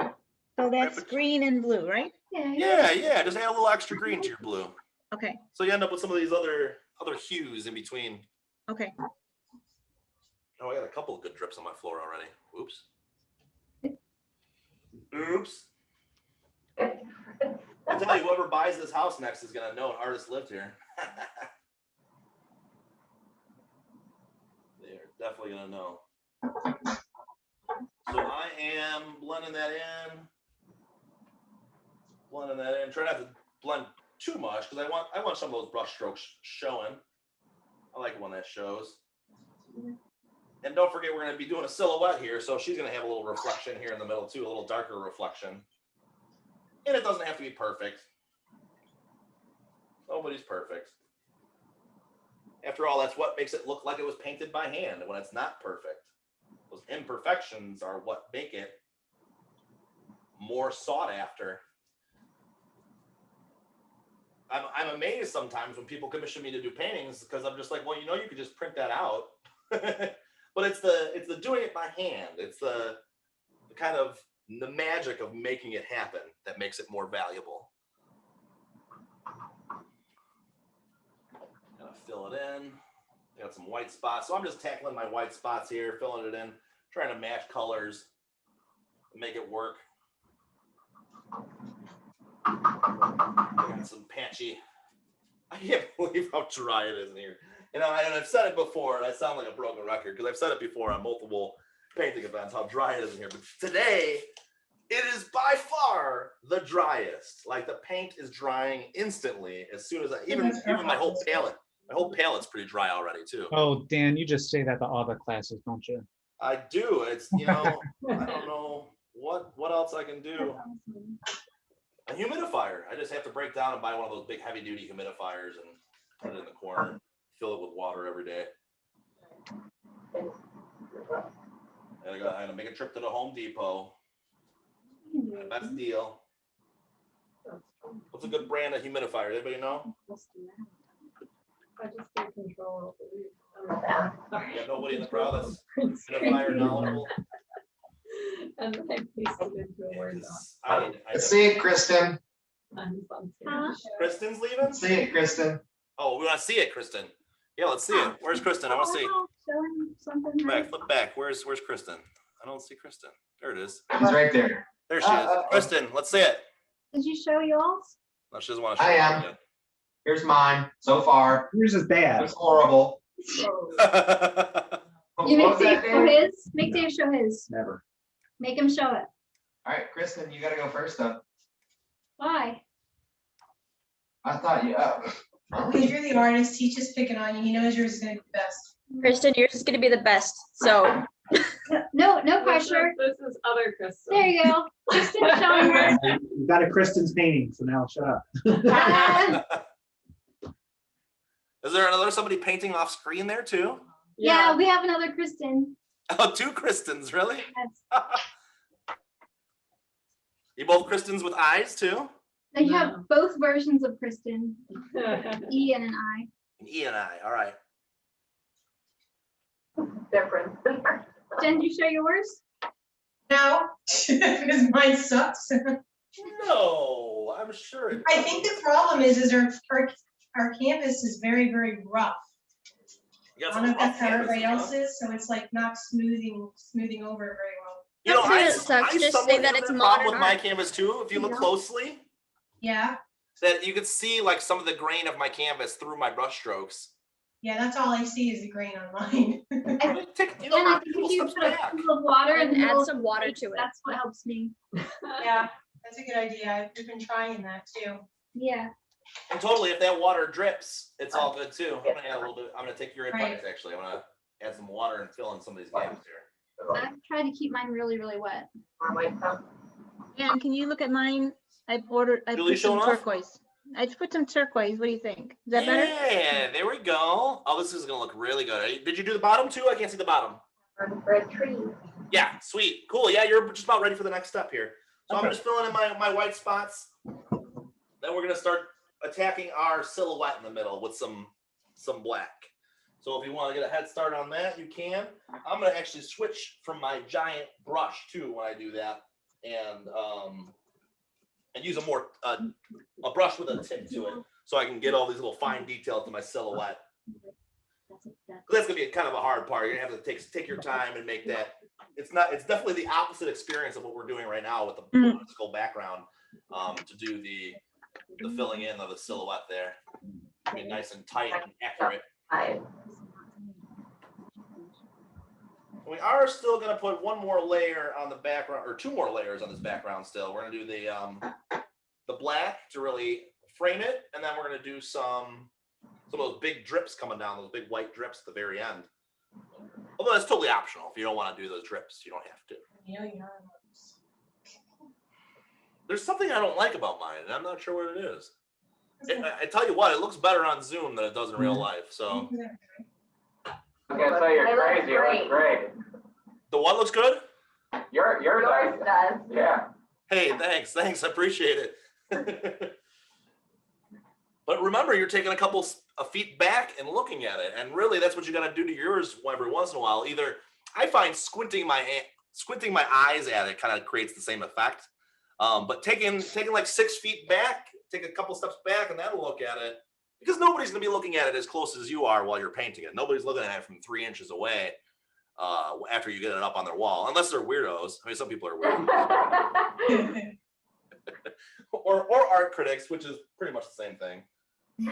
So that's green and blue, right? Yeah. Just add a little extra green to your blue. Okay, So you end up with some of these other hues in between. okay. Oh, I got a couple of good drips on my floor already. Oops. Oops. I tell you, whoever buys this house next is gonna know an artist lived here. They're definitely gonna know. So I am blending that in. Try not to blend too much because I want some of those brush strokes showing. I like it when that shows. And don't forget, we're going to be doing a silhouette here, so she's going to have a little reflection here in the middle too, a little darker reflection. And it doesn't have to be perfect. Nobody's perfect. After all, that's what makes it look like it was painted by hand when it's not perfect. Those imperfections are what make it more sought after. I'm amazed sometimes when people commission me to do paintings because I'm just like, well, you could just print that out. But it's the doing it by hand. It's the kind of the magic of making it happen that makes it more valuable. Gonna fill it in. I got some white spots, so I'm just tackling my white spots here, filling it in, trying to match colors, make it work. I got some patchy. I can't believe how dry it is in here. And I've said it before, and I sound like a broken record because I've said it before on multiple painting events how dry it is in here. But today, it is by far the driest. Like the paint is drying instantly as soon as even my whole palette. My whole palette's pretty dry already too. Oh, Dan, you just say that to all the classes, don't you? I do. It's I don't know what else I can do. A humidifier. I just have to break down and buy one of those big heavy duty humidifiers and put it in the corner. Fill it with water every day. And I gotta make a trip to the Home Depot. Best deal. What's a good brand of humidifier? Anybody know? I just do control. You have nobody in the crowd that's humidifier knowledgeable. And then I pasted it into a Word doc. I See it, Kristen. Kristen's leaving? See it, Kristen. Oh, we want to see it, Kristen. Yeah, let's see it. Where's Kristen? I want to see. Flip back. Where's Kristen? I don't see Kristen. There it is. He's right there. There she is. Kristen, let's see it. Did you show yours? No, she doesn't want to show I it am. yet. Here's mine so far. Yours is bad. It's horrible. You What was make that, Dave show Dave? his. Make Dave show his. Never. Make him show it. All right, Kristen, you gotta go first though. Why? I thought you. Because you're the artist, he's just picking on you. He knows yours is gonna be the best. Kristen, yours is going to be the best. So No pressure. This is other Kristen. There you go. Kristen showing her. You got a Kristen's painting, so now shut up. Is there another somebody painting off screen there too? Yeah, we have another Kristen. Oh, two Kristens, really? Yes. You both Kristens with eyes too? They No. have both versions of Kristen, E and an I. An E and I. All right. Different. Jen, did you show yours? No, because mine sucks. No, I'm sure. I think the problem is our canvas is very, very rough. You I got don't know some if that's rough how everybody canvases, else is, so it's like not smoothing over very well. You know, Not I that it sucks, just somewhat say that have it's problem modern with my art. canvas too. If you look Yeah. closely, Yeah, that you could see like some of the grain of my canvas through my brush strokes. yeah, that's all I see is the grain on mine. Take, you And I know, think little if you steps put a back. pool of water in the And add middle of some the water lake, to it. That's what helps me. Yeah, that's a good idea. We've been trying that too. Yeah. And totally, if that water drips, it's all good too. I'm gonna add a little bit. I'm gonna take your advice. Right. Actually, I'm gonna add some water and fill in some of these gaps here. I've tried to keep mine really, really wet. And can you look at mine? I Julie put some showing off? turquoise. I put some turquoise. What do you think? Is that better? Yeah, there we go. Oh, this is gonna look really good. Did you do the bottom too? I can't see the bottom. Red tree. Yeah, sweet, cool. Yeah, you're just about ready for the next step here. So Okay. I'm just filling in my white spots. Then we're gonna start attacking our silhouette in the middle with some black. So if you want to get a head start on that, you can. I'm gonna actually switch from my giant brush too when I do that, and use a more a brush with a tip to it, so I can get all these little fine details to my silhouette. That's gonna be kind of a hard part. You're gonna have to take your time and make that. It's definitely the opposite experience of what we're doing right now with the skull background, to do the filling in of the silhouette there. Be nice and tight and accurate. We are still gonna put one more layer on the background, or two more layers on this background still. We're gonna do the black to really frame it, and then we're gonna do some of those big drips coming down, those big white drips at the very end. Although that's totally optional. If you don't want to do those drips, you don't have to. There's something I don't like about mine, and I'm not sure what it is. I tell you what, it looks better on Zoom than it does in real life. So. I was gonna say you're crazy. It looks great. The one looks good? Yours does. Yeah. Hey, thanks. I appreciate it. But remember, you're taking a couple of feet back and looking at it, and really, that's what you got to do to yours every once in a while. Either I find squinting my eyes at it kind of creates the same effect, but taking like 6 feet back, take a couple steps back, and that'll look at it, because nobody's gonna be looking at it as close as you are while you're painting it. Nobody's looking at it from 3 inches away after you get it up on their wall, unless they're weirdos. I mean, some people are weirdos. or art critics, which is pretty much the same thing. So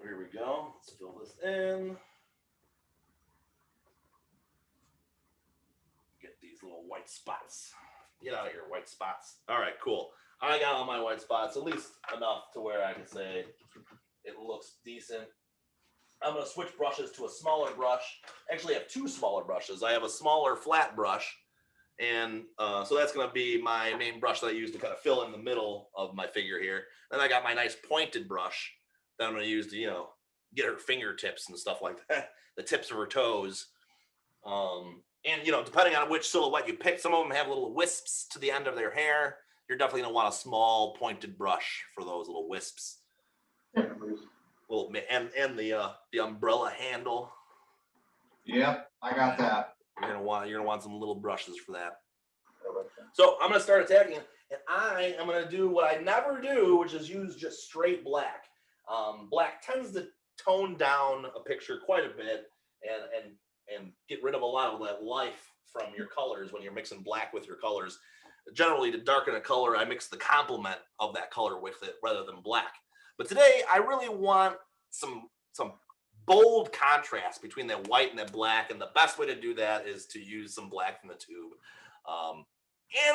here we go. Let's fill this in. Get these little white spots. Get out of here, white spots. All right, cool. I got all my white spots, at least enough to where I can say it looks decent. I'm going to switch brushes to a smaller brush. Actually, I have 2 smaller brushes. I have a smaller flat brush, and so that's going to be my main brush that I use to kind of fill in the middle of my figure here. Then I got my nice pointed brush that I'm going to use to, get her fingertips and stuff like that, the tips of her toes. And, depending on which silhouette you pick, some of them have little wisps to the end of their hair. You're definitely going to want a small pointed brush for those little wisps. And the umbrella handle. Yep, I got that. You're gonna want some little brushes for that. So I'm gonna start attacking, and I am gonna do what I never do, which is use just straight black. Black tends to tone down a picture quite a bit and get rid of a lot of that life from your colors when you're mixing black with your colors. Generally, to darken a color, I mix the complement of that color with it rather than black. But today, I really want some bold contrast between that white and that black, and the best way to do that is to use some black from the tube. And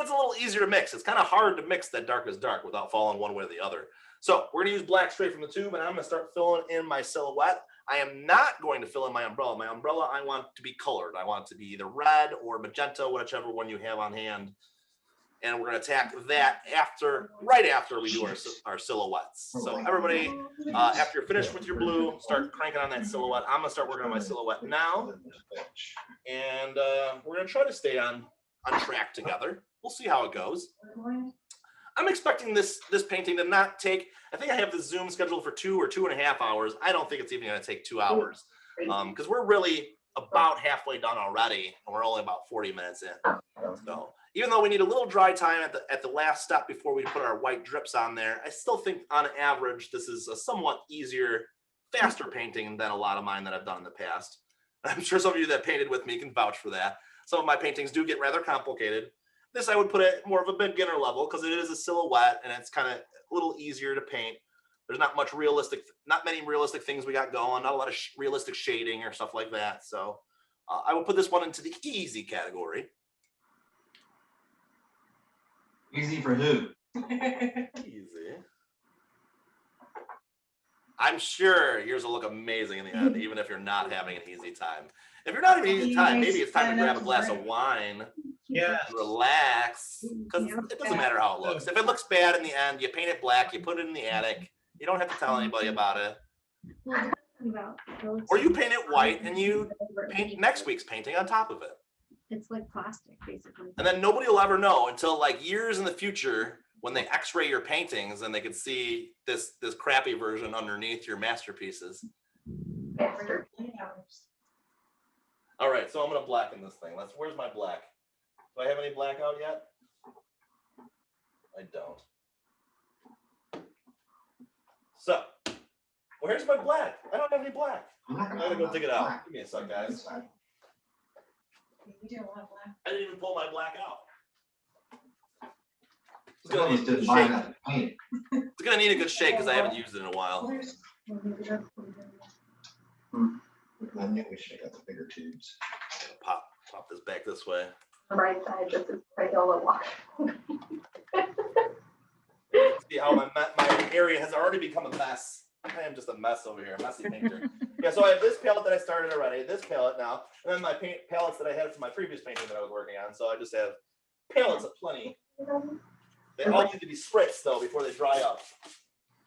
it's a little easier to mix. It's kind of hard to mix that dark is dark without falling one way or the other. So we're going to use black straight from the tube, and I'm going to start filling in my silhouette. I am not going to fill in my umbrella. My umbrella, I want to be colored. I want it to be either red or magenta, whichever one you have on hand. And we're going to attack that right after we do our silhouettes. So everybody, after you're finished with your blue, start cranking on that silhouette. I'm going to start working on my silhouette now. And we're going to try to stay on track together. We'll see how it goes. I'm expecting this painting to not take, I think I have the Zoom scheduled for 2 or 2.5 hours. I don't think it's even going to take 2 hours, because we're really about halfway done already, and we're only about 40 minutes in. So even though we need a little dry time at the last step before we put our white drips on there, I still think on average this is a somewhat easier, faster painting than a lot of mine that I've done in the past. I'm sure some of you that painted with me can vouch for that. Some of my paintings do get rather complicated. This I would put at more of a beginner level because it is a silhouette and it's kind of a little easier to paint. There's not many realistic things we got going, not a lot of realistic shading or stuff like that. So I would put this one into the easy category. Easy for who? Easy. I'm sure yours will look amazing in the end, even if you're not having an easy time. If you're not having an easy time, maybe it's time to grab a glass of wine. Yeah. Relax, because it doesn't matter how it looks. If it looks bad in the end, you paint it black, you put it in the attic. You don't have to tell anybody about it. Or you paint it white and you paint next week's painting on top of it. It's like plastic, basically. And then nobody will ever know until like years in the future when they x-ray your paintings and they can see this crappy version underneath your masterpieces. All right, so I'm gonna blacken this thing. Where's my black? Do I have any black out yet? I don't. So, where's my black? I don't have any black. I'm not I'm gonna gonna go have dig it black. out. Give me a sec, guys. You don't want black. I didn't even pull my black out. It's I gonna almost need a didn't good buy shake. that paint. It's gonna need a good shake because I haven't used it in a while. I knew we should have got the bigger tubes. Pop this back this way. Right side, just as regular wash. See how my area has already become a mess. I am just a mess over here, a messy painter. Yeah, so I have this palette that I started already, this palette now, and then my palettes that I had from my previous painting that I was working on. So I just have palettes aplenty. They all need to be spritzed though before they dry up.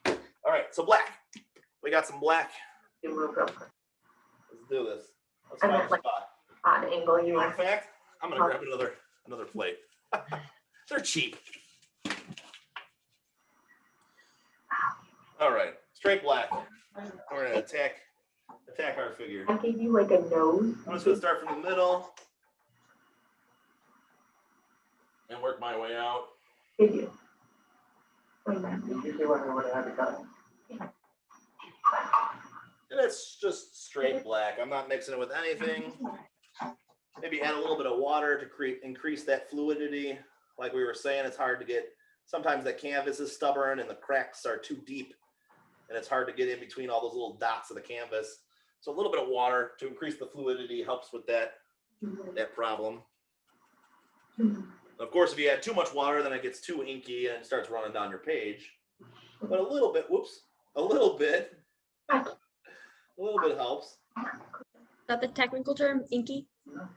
All right, so black. We got some black. You move real quick. Let's do this. Let's I find a meant like- spot. On angle, you In fact, I'm gonna grab another plate. They're cheap. All right, straight black. We're gonna attack our figure. I gave you like a nose. I'm just gonna start from the middle and work my way out. Did you? Usually when we would have it done. And it's just straight black. I'm not mixing it with anything. Maybe add a little bit of water to increase that fluidity. Like we were saying, it's hard to get, sometimes that canvas is stubborn and the cracks are too deep and it's hard to get in between all those little dots of the canvas. So a little bit of water to increase the fluidity helps with that problem. Of course, if you add too much water, then it gets too inky and it starts running down your page. But a little bit, a little bit helps. Is that the technical term, inky?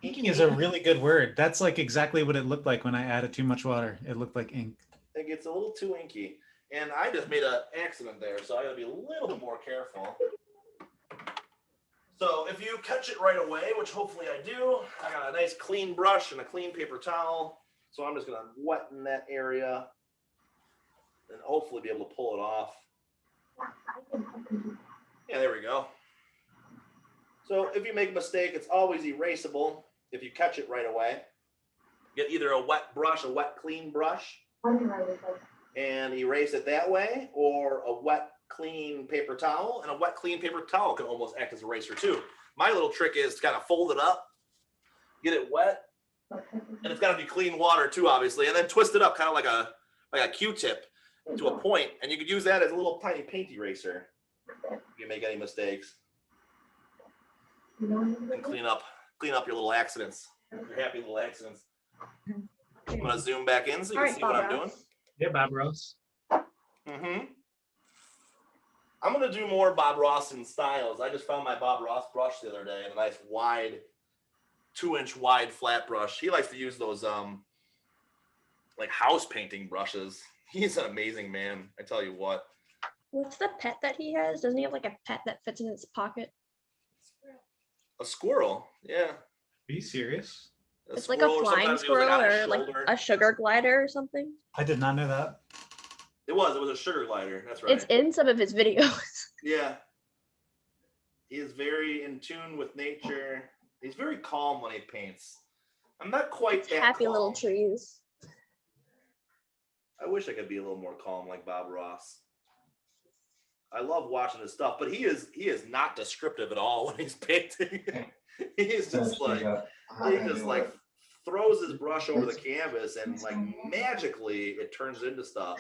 Inking is a really good word. That's like exactly what it looked like when I added too much water. It looked like ink. It gets a little too inky. And I just made an accident there, so I gotta be a little bit more careful. So if you catch it right away, which hopefully I do, I got a nice clean brush and a clean paper towel. So I'm just gonna weten that area and hopefully be able to pull it off. Yeah, there we go. So if you make a mistake, it's always erasable if you catch it right away. Get either a wet brush, a wet clean brush, and erase it that way, or a wet clean paper towel, and a wet clean paper towel can almost act as an eraser too. My little trick is to kind of fold it up, get it wet, and it's got to be clean water too, obviously, and then twist it up kind of like a Q-tip to a point, and you could use that as a little tiny paint eraser if you make any mistakes. And clean up your little accidents, your happy little accidents. I'm gonna zoom back in so you can see what I'm doing. Yeah, Bob Ross. I'm gonna do more Bob Ross in styles. I just found my Bob Ross brush the other day, and a nice wide, 2-inch wide flat brush. He likes to use those like house painting brushes. He's an amazing man, I tell you what. What's the pet that he has? Doesn't he have like a pet that fits in his pocket? A squirrel, yeah. Are you serious? It's like a or flying sometimes he was, squirrel on his or like shoulder. a sugar glider or something. I did not know that. It was a sugar glider. That's right. It's in some of his videos. Yeah. He is very in tune with nature. He's very calm when he paints. I'm not quite that Happy calm. little trees. I wish I could be a little more calm like Bob Ross. I love watching his stuff, but he is not descriptive at all when he's painting. He is just like throws his brush over the canvas and like magically it turns into stuff.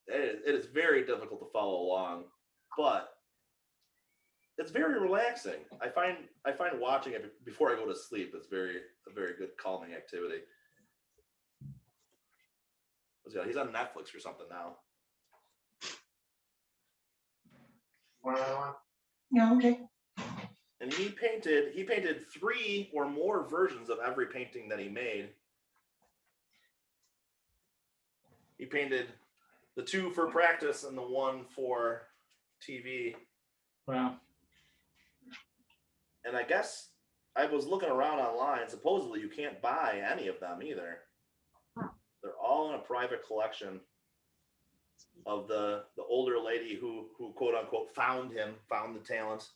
It is very difficult to follow along, but it's very relaxing. I find watching it before I go to sleep is a very good calming activity. He's on Netflix or something now. No, okay. And he painted 3 or more versions of every painting that he made. He painted the 2 for practice and the 1 for TV. Wow. And I guess I was looking around online. Supposedly, you can't buy any of them either. They're all in a private collection of the older lady who quote unquote found the talent,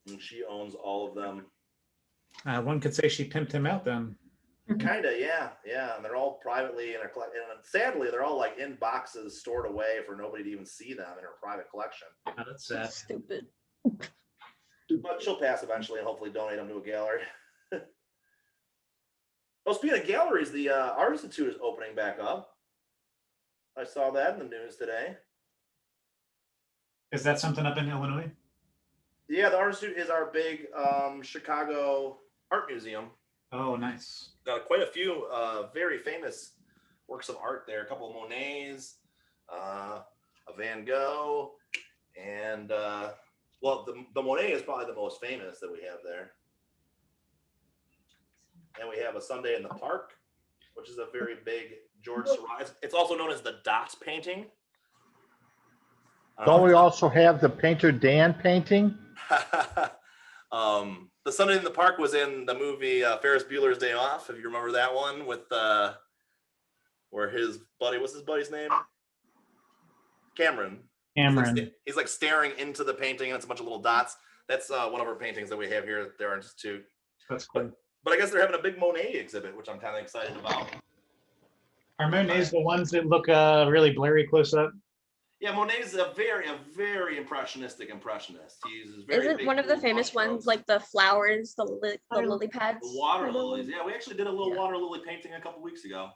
and she owns all of them. One could say she pimped him out then. Kinda, yeah. And they're all privately in her collection. And sadly, they're all like in boxes stored away for nobody to even see them in her private collection. Oh, that's sad. Stupid. But she'll pass eventually and hopefully donate them to a gallery. Oh, speaking of galleries, the Art Institute is opening back up. I saw that in the news today. Is that something up in Illinois? Yeah, the Art Institute is our big Chicago art museum. Oh, nice. Got quite a few very famous works of art there. A couple of Monets, a Van Gogh, and well, the Monet is probably the most famous that we have there. And we have a Sunday in the Park, which is a very big George Seurat. It's also known as the Dots painting. Don't we also have the painter Dan painting? The Sunday in the Park was in the movie Ferris Bueller's Day Off. If you remember that one, with where his buddy, what's his buddy's name? Cameron. He's like staring into the painting, and it's a bunch of little dots. That's one of our paintings that we have here at the Art Institute. That's cool. But I guess they're having a big Monet exhibit, which I'm kind of excited about. Are Monets the ones that look really blurry close up? Yeah, Monet's a very impressionist. He uses very Isn't big one of the blue famous brush ones strokes. like the flowers, the lily pads? The water lilies. Yeah, we actually did a little water lily painting a couple weeks ago.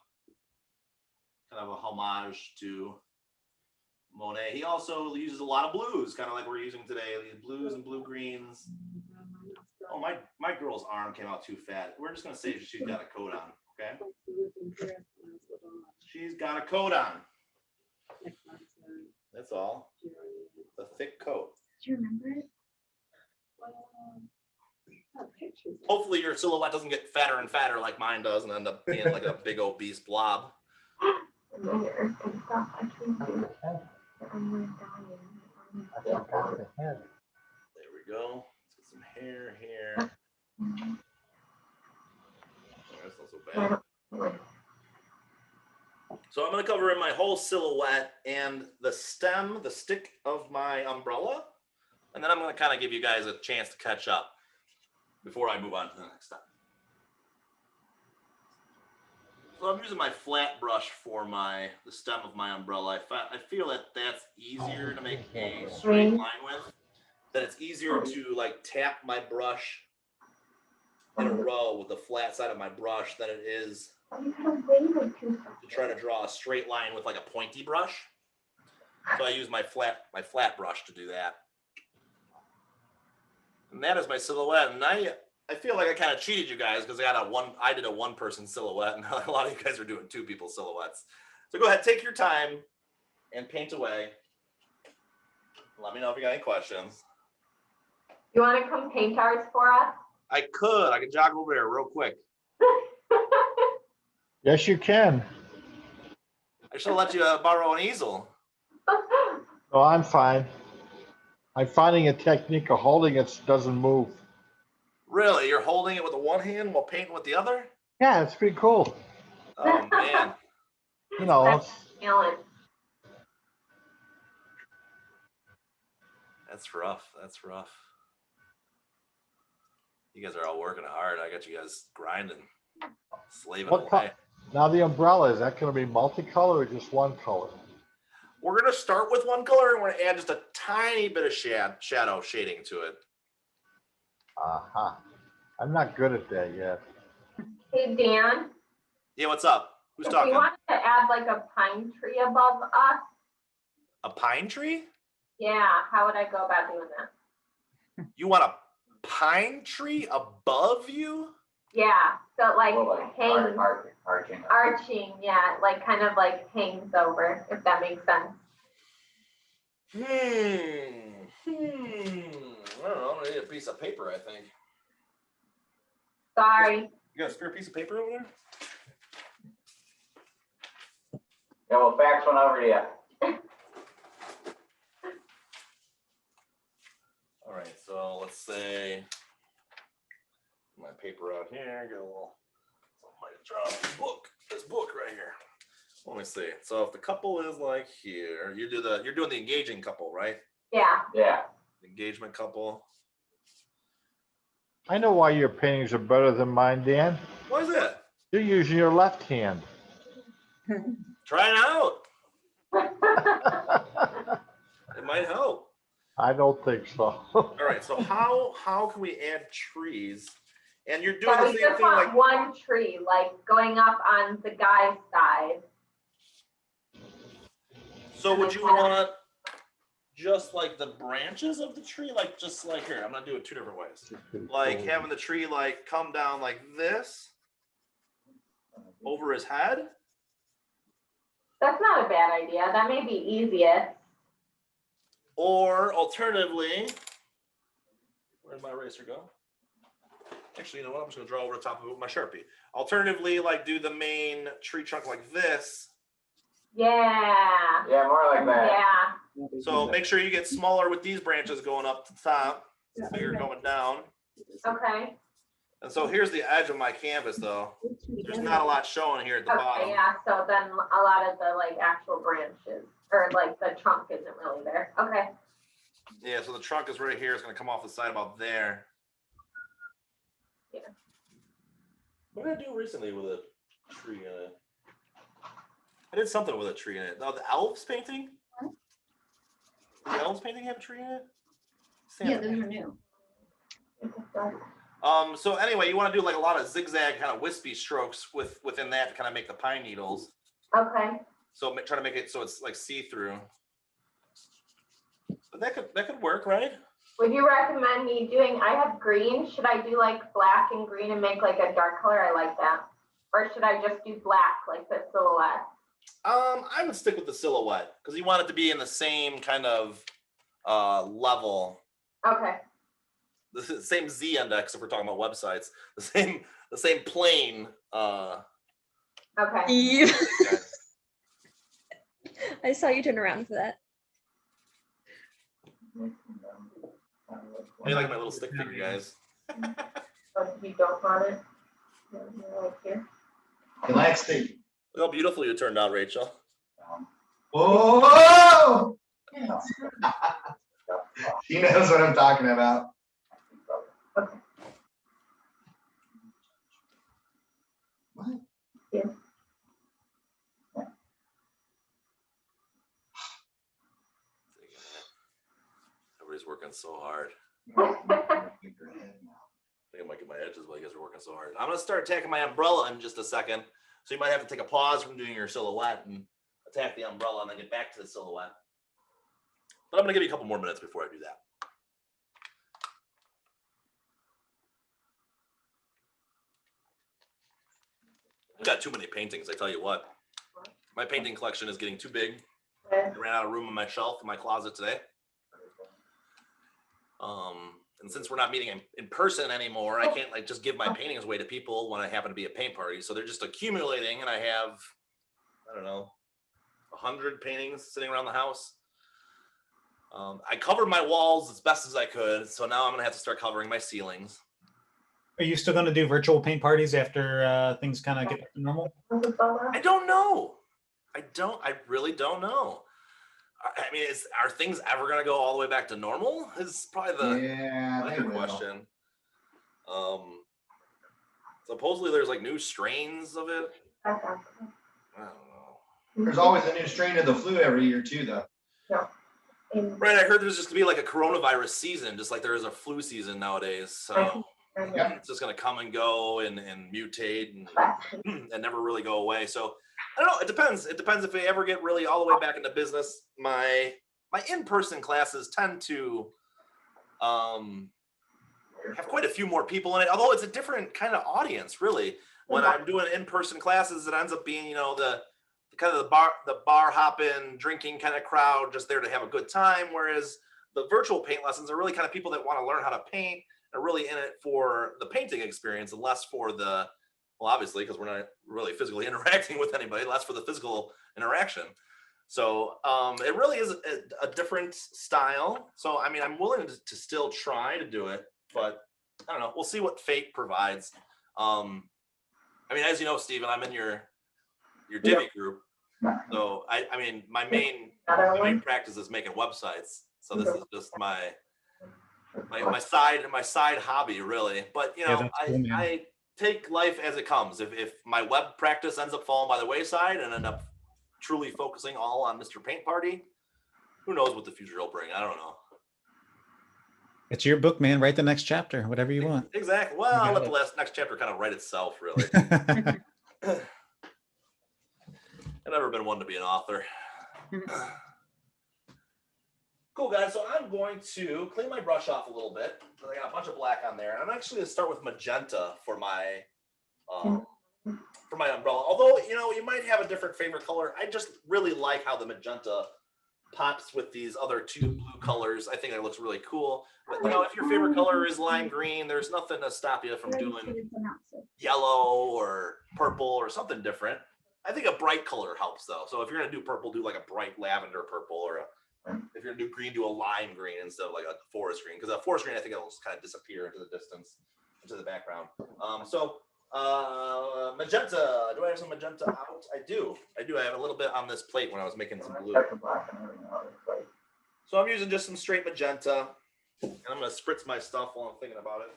Kind of a homage to Monet. He also uses a lot of blues, kind of like we're using today. These blues and blue greens. Oh, my girl's arm came out too fat. We're just gonna say she's got a coat on, okay? She's got a coat on. That's all. It's a thick coat. Do you remember it? Hopefully your silhouette doesn't get fatter and fatter like mine does and end up being like a big obese blob. There we go. Let's get some hair here. That's not so bad. So I'm going to cover in my whole silhouette and the stem, the stick of my umbrella. And then I'm going to kind of give you guys a chance to catch up before I move on to the next step. So I'm using my flat brush for the stem of my umbrella. I feel that that's easier to make a straight line with. That it's easier to like tap my brush in a row with the flat side of my brush than it is to try to draw a straight line with like a pointy brush. So I use my flat brush to do that. And that is my silhouette. And I feel like I kind of cheated you guys because I did a one-person silhouette, and a lot of you guys are doing two people silhouettes. So go ahead, take your time and paint away. Let me know if you got any questions. You want to come paint ours for us? I could jog over there real quick. Yes, you can. I should have let you borrow an easel. No, I'm fine. I'm finding a technique of holding it so it doesn't move. Really? You're holding it with the one hand while painting with the other? Yeah, it's pretty cool. Oh, man. You know, Alan. That's rough. That's rough. You guys are all working hard. I got you guys grinding, slaving away. Now the umbrella, is that going to be multicolor or just one color? We're going to start with one color and we're going to add just a tiny bit of shadow shading to it. Uh-huh. I'm not good at that yet. Hey, Dan. Yeah, what's up? Who's If talking? you wanted to add like a pine tree above us, A pine tree? yeah, how would I go about doing that? You want a pine tree above you? Yeah, so like hangs, Arching. yeah, like kind of like hangs over, if that makes sense. I don't know. I need a piece of paper, I think. Sorry. You got a spare piece of paper over there? Yeah, we'll fax one over to you. All right, so let's say paper out here. Get a little, might drop this book right here. Let me see. So if the couple is like here, you're doing the engaging couple, right? Yeah. Yeah. Engagement couple. I know why your paintings are better than mine, Dan. Why is that? You're using your left hand. Try it out. It might help. I don't think so. All right. So how can we add trees? And you're doing So the we same just thing want like. one tree, like going up on the guy's side. So would you want just like the branches of the tree, like just like here? I'm gonna do it two different ways. Like having the tree like come down like this over his head. That's not a bad idea. That may be easiest. Or alternatively, where'd my eraser go? Actually, you know what? I'm just gonna draw over the top of it with my Sharpie. Alternatively, like do the main tree trunk like this. Yeah. Yeah, more like that. Yeah. So make sure you get smaller with these branches going up to the top, bigger going down. Okay. And so here's the edge of my canvas though. There's not a lot showing here at the bottom. Okay, yeah, so then a lot of the like actual branches, or like the trunk isn't really there. Okay. Yeah, so the trunk is right here. It's gonna come off the side about there. Yeah. What did I do recently with a tree in it? I did something with a tree in it. No, the elves painting? Did the elves painting have a tree in it? Santa Yeah, those painting. are new. So anyway, you want to do like a lot of zigzag kind of wispy strokes within that to kind of make the pine needles. Okay. So try to make it so it's like see-through. But that could work, right? Would you recommend me doing, I have green, should I do like black and green and make like a dark color? I like that. Or should I just do black, like the silhouette? I would stick with the silhouette because you want it to be in the same kind of level. Okay. The same Z index if we're talking about websites. The same plane. Okay. I saw you turn around for that. I like my little stick figure, guys. So you don't want it? Like here? Relax, Steve. Look how beautiful you turned out, Rachel. Whoa! He knows what I'm talking about. Okay. What? Yeah. Everybody's working so hard. I think I might get my edges while you guys are working so hard. I'm gonna start attacking my umbrella in just a second. So you might have to take a pause from doing your silhouette and attack the umbrella and then get back to the silhouette. But I'm gonna give you a couple more minutes before I do that. I've got too many paintings, I tell you what. My painting collection is getting too big. I ran out of room on my shelf in my closet today. And since we're not meeting in person anymore, I can't like just give my paintings away to people when I happen to be at paint parties. So they're just accumulating, and I have, I don't know, 100 paintings sitting around the house. I covered my walls as best as I could, so now I'm gonna have to start covering my ceilings. Are you still going to do virtual paint parties after things kind of get back to normal? I don't know. I really don't know. I mean, are things ever going to go all the way back to normal? Is probably the bigger question. Supposedly there's like new strains of it. I don't know. There's always a new strain of the flu every year too, though. Right, I heard there's just gonna be like a coronavirus season, just like there is a flu season nowadays. So it's just gonna come and go and mutate and never really go away. So I don't know. It depends. It depends if they ever get really all the way back into business. My in-person classes tend to have quite a few more people in it, although it's a different kind of audience, really. When I'm doing in-person classes, it ends up being, you know, the kind of the bar hopping, drinking kind of crowd, just there to have a good time. Whereas the virtual paint lessons are really kind of people that want to learn how to paint and really in it for the painting experience and less for the, well, obviously, because we're not really physically interacting with anybody, less for the physical interaction. So it really is a different style. So, I mean, I'm willing to still try to do it, but I don't know. We'll see what fate provides. I mean, as you know, Steven, I'm in your Divi group. So I mean, my main practice is making websites. So this is just my side hobby, really. But you know, that's cool, man. I take life as it comes. If my web practice ends up falling by the wayside and end up truly focusing all on Mr. Paint Party, who knows what the future will bring? I don't know. It's your book, man. Write the next chapter, whatever you want. Exactly. Well, I'll let the next chapter kind of write itself, really. I've never been one to be an author. Cool, guys. So I'm going to clean my brush off a little bit. I got a bunch of black on there. And I'm actually going to start with magenta for my umbrella. Although, you know, you might have a different favorite color. I just really like how the magenta pops with these other two blue colors. I think it looks really cool. But, you know, if your favorite color is lime green, there's nothing to stop you from doing yellow or purple or something different. I think a bright color helps, though. So if you're going to do purple, do like a bright lavender purple, or if you're going to do green, do a lime green instead of like a forest green. Because a forest green, I think it'll just kind of disappear into the distance, into the background. Magenta. Do I have some magenta out? I do. I have a little bit on this plate when I was making some blue. So I'm using just some straight magenta. And I'm going to spritz my stuff while I'm thinking about it.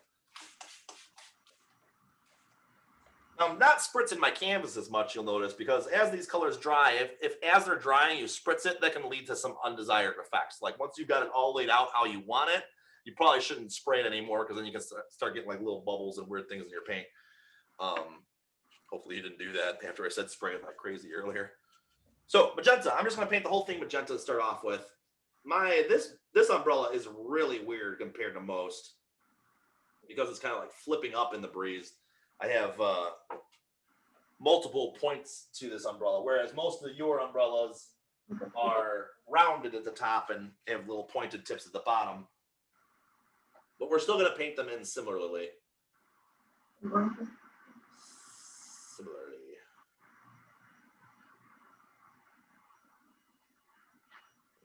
I'm not spritzing my canvas as much, you'll notice, because as these colors dry, if as they're drying, you spritz it, that can lead to some undesired effects. Like once you've got it all laid out how you want it, you probably shouldn't spray it anymore, because then you can start getting like little bubbles and weird things in your paint. Hopefully you didn't do that after I said spray it like crazy earlier. So magenta, I'm just going to paint the whole thing magenta to start off with. This umbrella is really weird compared to most, because it's kind of like flipping up in the breeze. I have multiple points to this umbrella, whereas most of your umbrellas are rounded at the top and have little pointed tips at the bottom. But we're still going to paint them in similarly. Let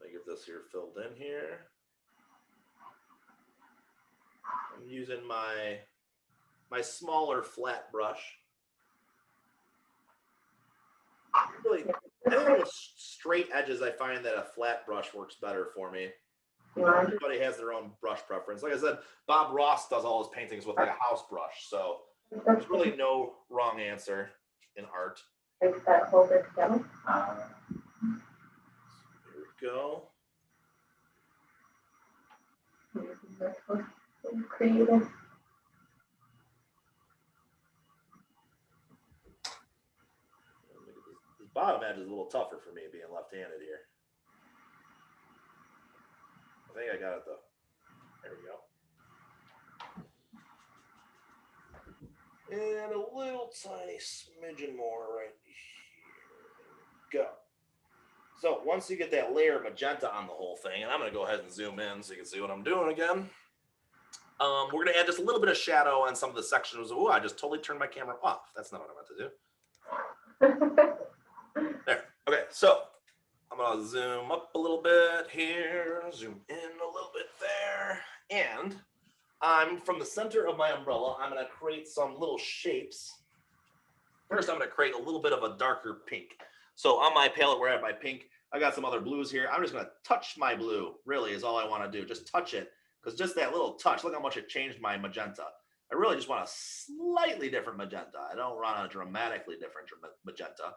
me get this here filled in here. I'm using my smaller flat brush. Really, I think with straight edges, I find that a flat brush works better for me. Everybody has their own brush preference. Like I said, Bob Ross does all his paintings with like a house brush, so there's really no wrong answer in art. Here we go. Creative. This bottom edge is a little tougher for me being left-handed here. I think I got it though. There we go. And a little tiny smidgen more right here. Go. So once you get that layer of magenta on the whole thing, and I'm going to go ahead and zoom in so you can see what I'm doing again. We're going to add just a little bit of shadow on some of the sections. Oh, I just totally turned my camera off. That's not what I meant to do. There. Okay, so I'm going to zoom up a little bit here, zoom in a little bit there, and I'm from the center of my umbrella. I'm going to create some little shapes. First, I'm going to create a little bit of a darker pink. So on my palette where I have my pink, I got some other blues here. I'm just going to touch my blue, really, is all I want to do. Just touch it, because just that little touch, look how much it changed my magenta. I really just want a slightly different magenta. I don't want a dramatically different magenta.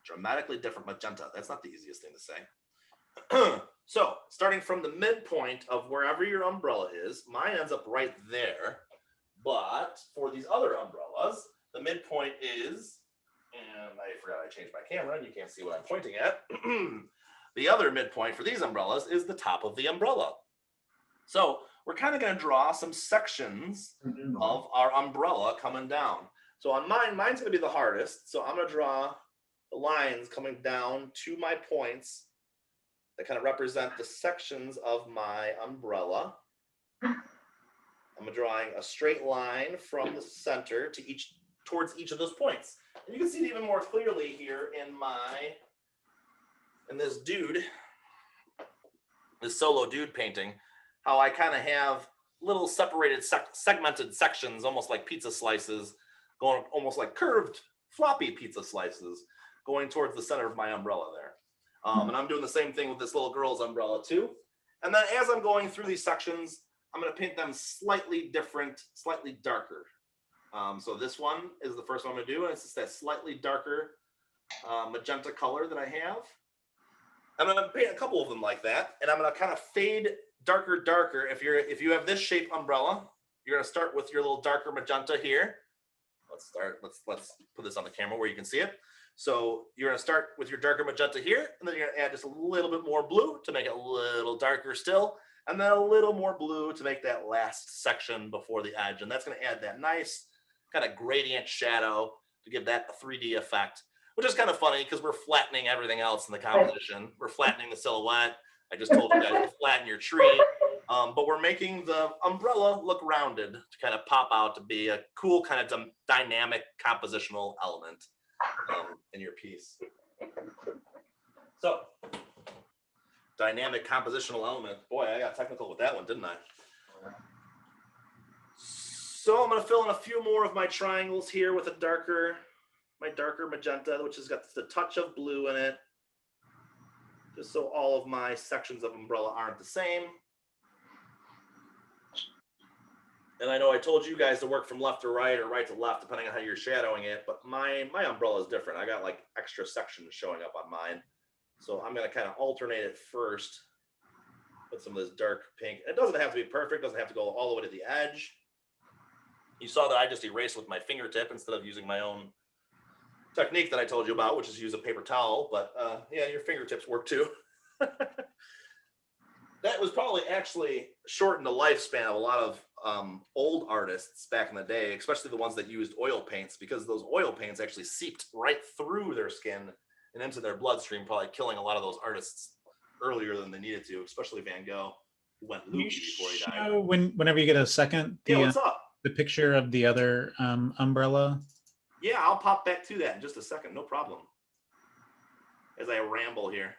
Dramatically different magenta. That's not the easiest thing to say. So starting from the midpoint of wherever your umbrella is, mine ends up right there. But for these other umbrellas, the midpoint is, and I forgot I changed my camera and you can't see what I'm pointing at. The other midpoint for these umbrellas is the top of the umbrella. So we're kind of going to draw some sections of our umbrella coming down. So on mine's going to be the hardest. So I'm going to draw the lines coming down to my points that kind of represent the sections of my umbrella. I'm drawing a straight line from the center to towards each of those points. And you can see it even more clearly here in this dude, this solo dude painting, how I kind of have little separated segmented sections, almost like pizza slices, going almost like curved floppy pizza slices going towards the center of my umbrella there. And I'm doing the same thing with this little girl's umbrella too. And then as I'm going through these sections, I'm going to paint them slightly different, slightly darker. So this one is the first one I'm going to do, and it's just that slightly darker magenta color that I have. I'm going to paint a couple of them like that, and I'm going to kind of fade darker. If you have this shape umbrella, you're going to start with your little darker magenta here. Let's put this on the camera where you can see it. So you're going to start with your darker magenta here, and then you're going to add just a little bit more blue to make it a little darker still, and then a little more blue to make that last section before the edge. And that's going to add that nice kind of gradient shadow to give that a 3D effect, which is kind of funny because we're flattening everything else in the composition. We're flattening the silhouette. I just told you guys to flatten your tree, but we're making the umbrella look rounded to kind of pop out to be a cool kind of dynamic compositional element in your piece. So, dynamic compositional element. Boy, I got technical with that one, didn't I? So I'm going to fill in a few more of my triangles here with my darker magenta, which has got the touch of blue in it, just so all of my sections of umbrella aren't the same. And I know I told you guys to work from left to right or right to left, depending on how you're shadowing it, but my umbrella is different. I got like extra sections showing up on mine. So I'm going to kind of alternate it first. Put some of this dark pink. It doesn't have to be perfect. It doesn't have to go all the way to the edge. You saw that I just erased with my fingertip instead of using my own technique that I told you about, which is use a paper towel. But yeah, your fingertips work too. That was probably actually shortened the lifespan of a lot of old artists back in the day, especially the ones that used oil paints, because those oil paints actually seeped right through their skin and into their bloodstream, probably killing a lot of those artists earlier than they needed to, especially Van Gogh, who went loopy before he died. Whenever you get a second, Yeah, what's up? the picture of the other umbrella. Yeah, I'll pop back to that in just a second. No problem. As I ramble here.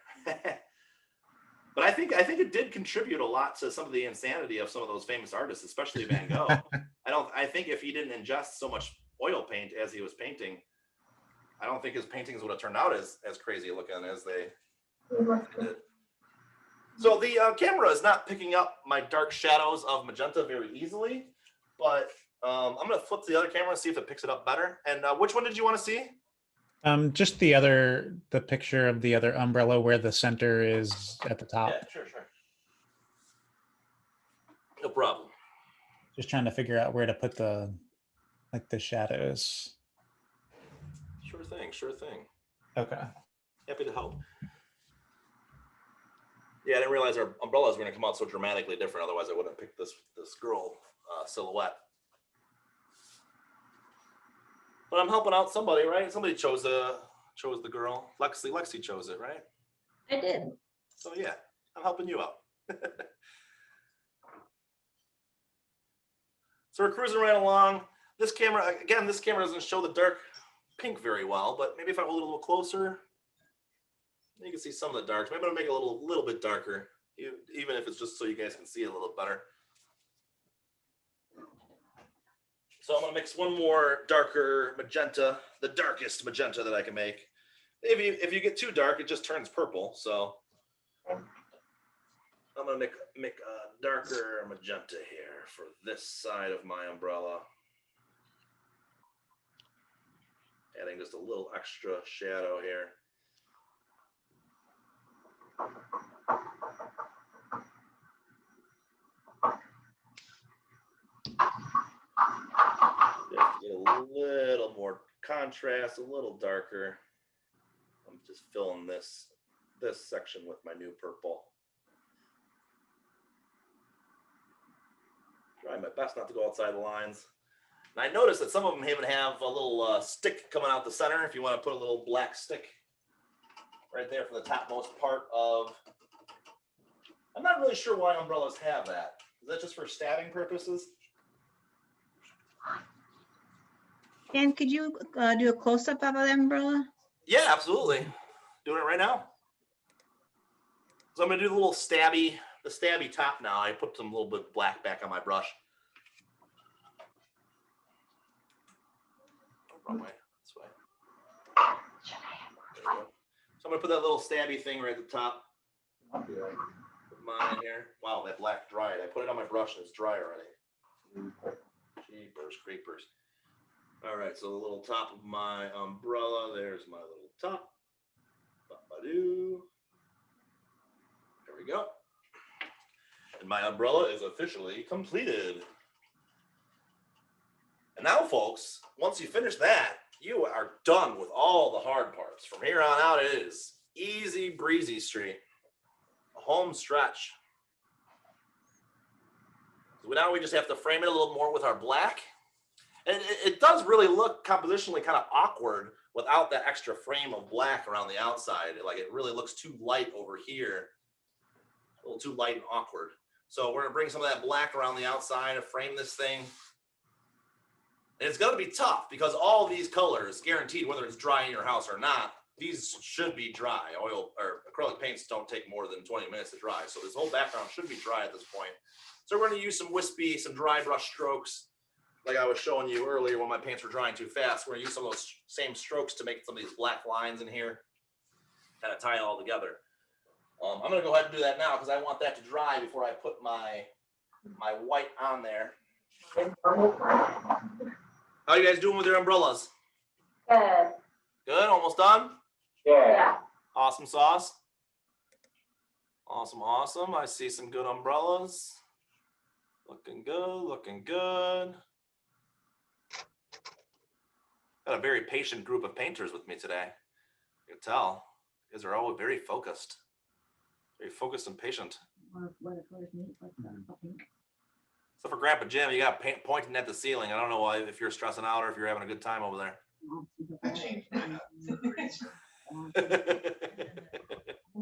But I think it did contribute a lot to some of the insanity of some of those famous artists, especially Van Gogh. I think if he didn't ingest so much oil paint as he was painting, I don't think his paintings would have turned out as crazy looking as they did. So the camera is not picking up my dark shadows of magenta very easily, but I'm going to flip to the other camera and see if it picks it up better. And which one did you want to see? Just the picture of the other umbrella where the center is at the top. Yeah, sure. No problem. Just trying to figure out where to put the shadows. Sure thing. Okay. Happy to help. Yeah, I didn't realize our umbrellas were going to come out so dramatically different. Otherwise, I wouldn't have picked this girl silhouette. But I'm helping out somebody, right? Somebody chose the girl. Lexi chose it, right? I did. So yeah, I'm helping you out. So we're cruising right along. This camera doesn't show the dark pink very well, but maybe if I hold it a little closer, you can see some of the darks. Maybe I'll make it a little bit darker, even if it's just so you guys can see it a little better. So I'm gonna mix one more darker magenta, the darkest magenta that I can make. If you get too dark, it just turns purple. So I'm gonna make a darker magenta here for this side of my umbrella. Adding just a little extra shadow here. Get a little more contrast, a little darker. I'm just filling this section with my new purple. Trying my best not to go outside the lines. And I noticed that some of them even have a little stick coming out the center. If you want to put a little black stick right there for the topmost part of. I'm not really sure why umbrellas have that. Is that just for stabbing purposes? Dan, could you do a close-up of the umbrella? Yeah, absolutely. Doing it right now. So I'm going to do the little stabby the stabby top now. I put some little bit of black back on my brush. Wrong way. This way. So I'm gonna put that little stabby thing right at the top. Put mine in here. Wow, that black dried. I put it on my brush and it's dry already. Jeepers creepers. All right, so the little top of my umbrella. There's my little top. Ba-ba-doo. There we go. And my umbrella is officially completed. And now, folks, once you finish that, you are done with all the hard parts. From here on out, it is easy breezy street, a home stretch. So now we just have to frame it a little more with our black. And it does really look compositionally kind of awkward without that extra frame of black around the outside. Like it really looks too light over here, a little too light and awkward. So we're gonna bring some of that black around the outside to frame this thing. And it's gonna be tough because all these colors, guaranteed, whether it's dry in your house or not, these should be dry. Oil or acrylic paints don't take more than 20 minutes to dry. So this whole background should be dry at this point. So we're gonna use some wispy, some dry brush strokes. Like I was showing you earlier when my paints were drying too fast, we're gonna use some of those same strokes to make some of these black lines in here, kind of tie it all together. I'm gonna go ahead and do that now because I want that to dry before I put my white on there. How you guys doing with your umbrellas? Good. Good, almost done? Yeah. Awesome sauce. Awesome, awesome. I see some good umbrellas. Looking good, looking good. Got a very patient group of painters with me today. You can tell. You guys are all very focused. Very focused and patient. Except for Grandpa Jim, you got paint pointing at the ceiling. I don't know why, if you're stressing out or if you're having a good time over there. I changed mine up for a reason.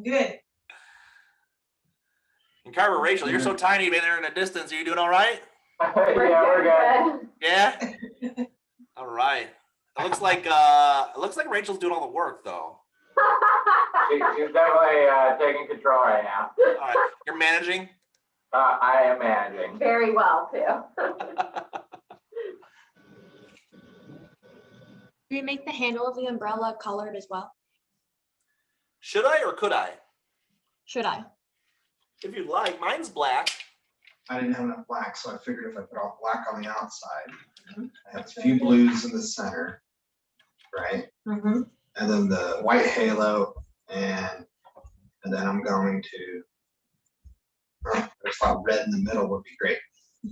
Good. And Carver Rachel, you're so tiny you've been there in the distance. Are you doing all right? We're good. Yeah? All right. It looks like Rachel's doing all the work though. She's definitely taking control right now. All right. You're managing? I am managing. Very well, too. Do you make the handle of the umbrella colored as well? Should I or could I? Should I? If you'd like. Mine's black. I didn't have enough black, so I figured if I put all black on the outside, I have a few blues in the center, right? Mm-hmm. And then the white halo, and then I'm going to, I just thought red in the middle would be great.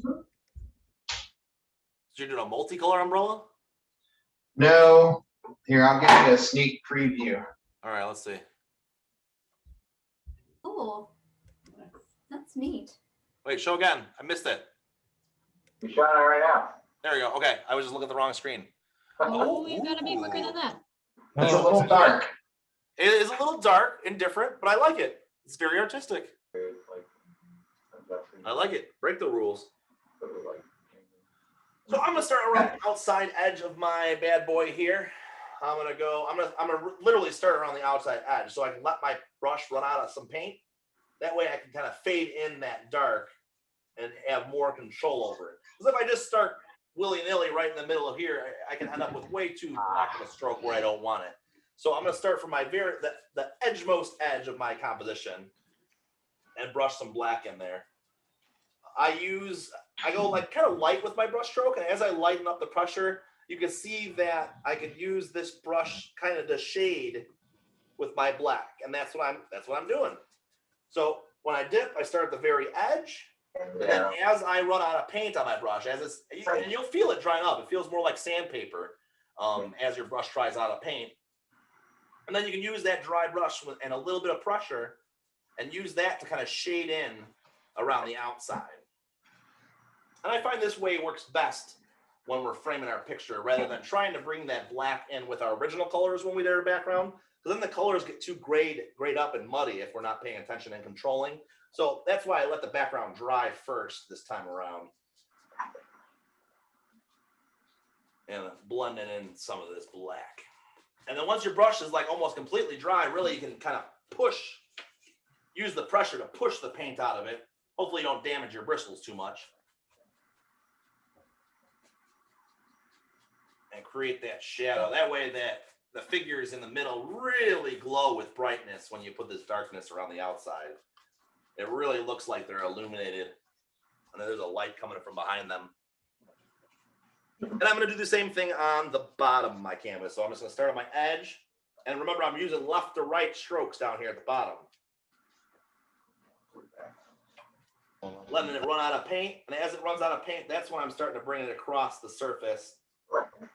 So you're doing a multicolor umbrella? No, here, I'll give you a sneak preview. All right, let's see. Oh, that's neat. Wait, show again. I missed it. You're showing it right now. There we go. Okay, I was just looking at the wrong screen. Oh, you gotta be quicker than that. It's a little dark. It is a little dark and different, but I like it. It's very artistic. I like it. Break the rules. So I'm gonna start around the outside edge of my bad boy here. I'm gonna literally start around the outside edge so I can let my brush run out of some paint. That way I can kind of fade in that dark and have more control over it. Because if I just start willy-nilly right in the middle of here, I can end up with way too black of a stroke where I don't want it. So I'm gonna start from my the edgemost edge of my composition and brush some black in there. I go like kind of light with my brush stroke, and as I lighten up the pressure, you can see that I could use this brush kind of to shade with my black, and that's what I'm doing. So when I dip, I start at the very edge, and then as I run out of paint on my brush, and you'll feel it drying up. It feels more like sandpaper as your brush dries out of paint. And then you can use that dry brush and a little bit of pressure and use that to kind of shade in around the outside. And I find this way works best when we're framing our picture rather than trying to bring that black in with our original colors when we did our background. Because then the colors get too grayed up and muddy if we're not paying attention and controlling. So that's why I let the background dry first this time around. And blending in some of this black. And then once your brush is like almost completely dry, really you can kind of push use the pressure to push the paint out of it. Hopefully you don't damage your bristles too much. And create that shadow. That way that the figures in the middle really glow with brightness when you put this darkness around the outside. It really looks like they're illuminated. And there's a light coming from behind them. And I'm going to do the same thing on the bottom of my canvas. So I'm just going to start on my edge. And remember, I'm using left to right strokes down here at the bottom. Letting it run out of paint. And as it runs out of paint, that's when I'm starting to bring it across the surface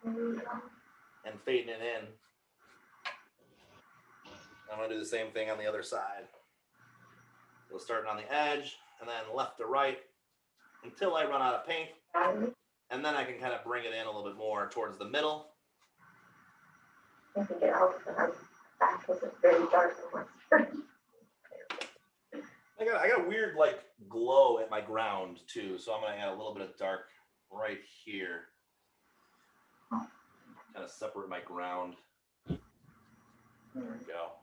and fading it in. I'm going to do the same thing on the other side. So starting on the edge and then left to right until I run out of paint. And then I can kind of bring it in a little bit more towards the middle. I think it helps when our back isn't very dark and I got a weird like glow at my ground too, so I'm gonna add a little bit of dark right here. Kind of separate my ground. There we go.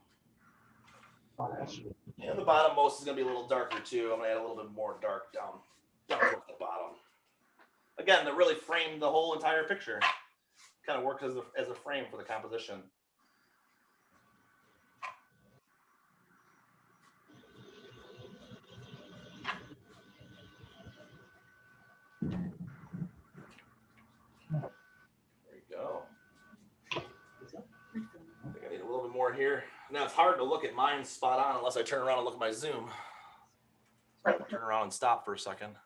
And the bottom most is gonna be a little darker too. I'm gonna add a little bit more dark down towards the bottom. Again, to really frame the whole entire picture. Kind of works as a frame for the composition. There you go. I think I need a little bit more here. Now it's hard to look at mine spot on unless I turn around and look at my zoom. So turn around and stop for a second,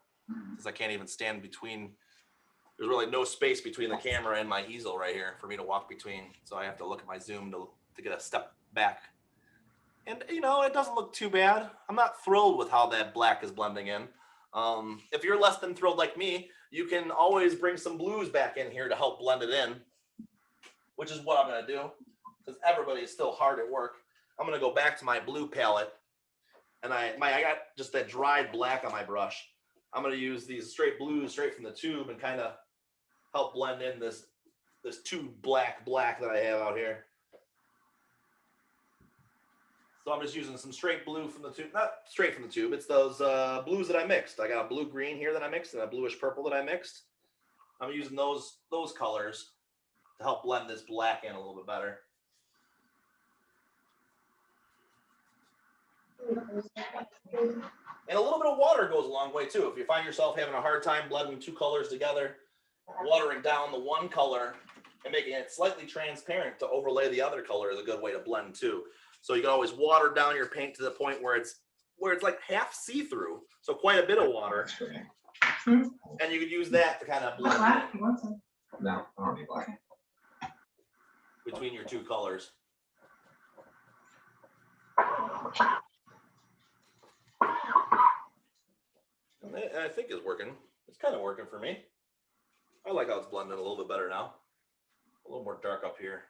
because I can't even stand between. There's really no space between the camera and my easel right here for me to walk between. So I have to look at my zoom to get a step back. And you know, it doesn't look too bad. I'm not thrilled with how that black is blending in. If you're less than thrilled like me, you can always bring some blues back in here to help blend it in, which is what I'm gonna do, because everybody is still hard at work. I'm gonna go back to my blue palette, and I got just that dried black on my brush. I'm gonna use these straight blues straight from the tube and kind of help blend in this tube black that I have out here. So I'm just using some straight blue from the tube, not straight from the tube. It's those blues that I mixed. I got a blue green here that I mixed and a bluish purple that I mixed. I'm using those colors to help blend this black in a little bit better. And a little bit of water goes a long way too. If you find yourself having a hard time blending two colors together, watering down the one color and making it slightly transparent to overlay the other color is a good way to blend too. So you can always water down your paint to the point where it's like half see-through, so quite a bit of water. And you can use that to kind of blend No, I don't need black. between your two colors. And I think it's working. It's kind of working for me. I like how it's blending a little bit better now. A little more dark up here.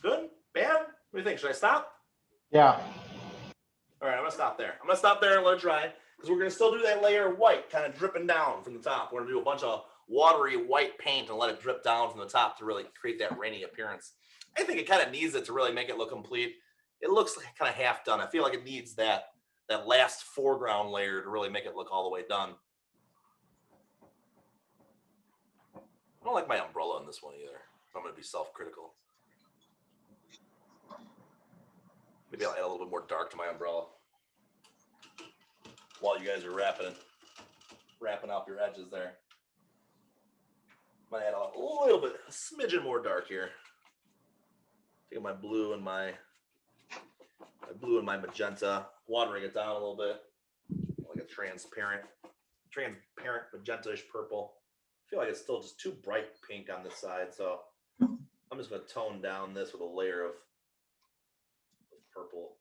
Good? Bad? What do you think? Should I stop? Yeah. All right, I'm gonna stop there. I'm gonna stop there and let it dry, because we're gonna still do that layer of white kind of dripping down from the top. We're gonna do a bunch of watery white paint and let it drip down from the top to really create that rainy appearance. I think it kind of needs it to really make it look complete. It looks like kind of half done. I feel like it needs that last foreground layer to really make it look all the way done. I don't like my umbrella in this one either. I'm gonna be self-critical. Maybe I'll add a little bit more dark to my umbrella while you guys are wrapping up your edges there. I'm gonna add a little bit, a smidgen more dark here. Take my blue and my magenta, watering it down a little bit, like a transparent magenta-ish purple. I feel like it's still just too bright pink on this side, so I'm just gonna tone down this with a layer of purple.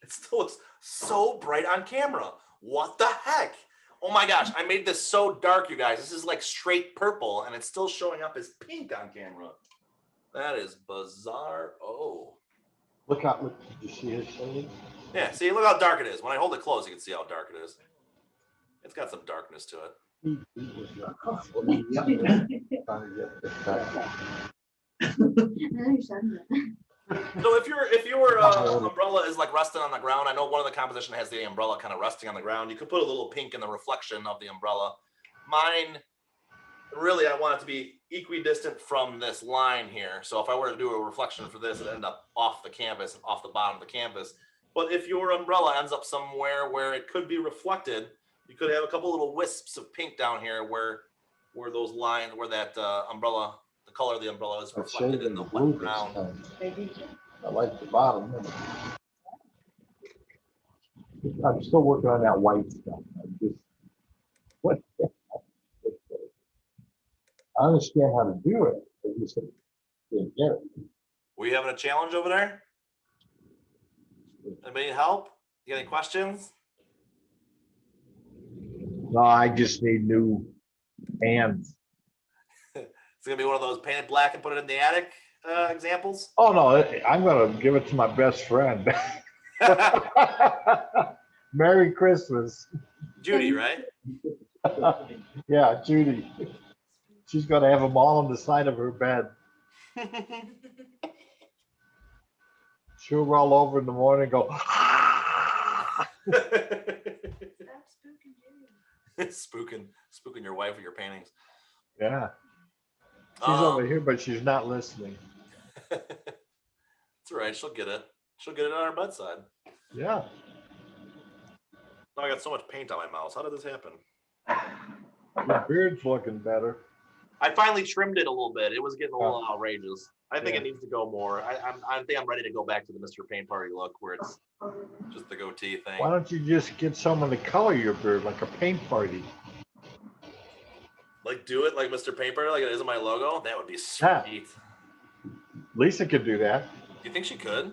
It still looks so bright on camera. What the heck? Oh my gosh, I made this so dark, you guys. This is like straight purple, and it's still showing up as pink on camera. That is bizarre. Oh. Look out, look, did you see his shade? Yeah, see, look how dark it is. When I hold it close, you can see how dark it is. It's got some darkness to it. So if your umbrella is like resting on the ground, I know one of the composition has the umbrella kind of resting on the ground. You could put a little pink in the reflection of the umbrella. Mine, really, I want it to be equidistant from this line here. So if I were to do a reflection for this, it'd end up off the canvas, off the bottom of the canvas. But if your umbrella ends up somewhere where it could be reflected, you could have a couple little wisps of pink down here where those lines, where that umbrella, the color of the umbrella is reflected in the wet ground. I like the bottom. I'm still working on that white stuff. I'm just, what? I understand how to do it. I just didn't get it. Were you having a challenge over there? Anybody need help? You got any questions? No, I just need new hands. It's gonna be one of those painted black and put it in the attic examples. Oh, no, I'm gonna give it to my best friend. Merry Christmas. Judy, right? Yeah, Judy. She's gonna have them all on the side of her bed. She'll roll over in the morning and go, spooking your wife with your paintings. yeah. She's over here, but she's not listening. That's all right. She'll get it. She'll get it on our bedside. Yeah. Oh, I got so much paint on my mouse. How did this happen? Your beard's looking better. I finally trimmed it a little bit. It was getting a little outrageous. I think it needs to go more. I think I'm ready to go back to the Mr. Paint Party look where it's just the goatee thing. Why don't you just get someone to color your beard like a paint party? Like do it like Mr. Paint Party, like it is in my logo? That would be sweet. Yeah. Lisa could do that. Do you think she could?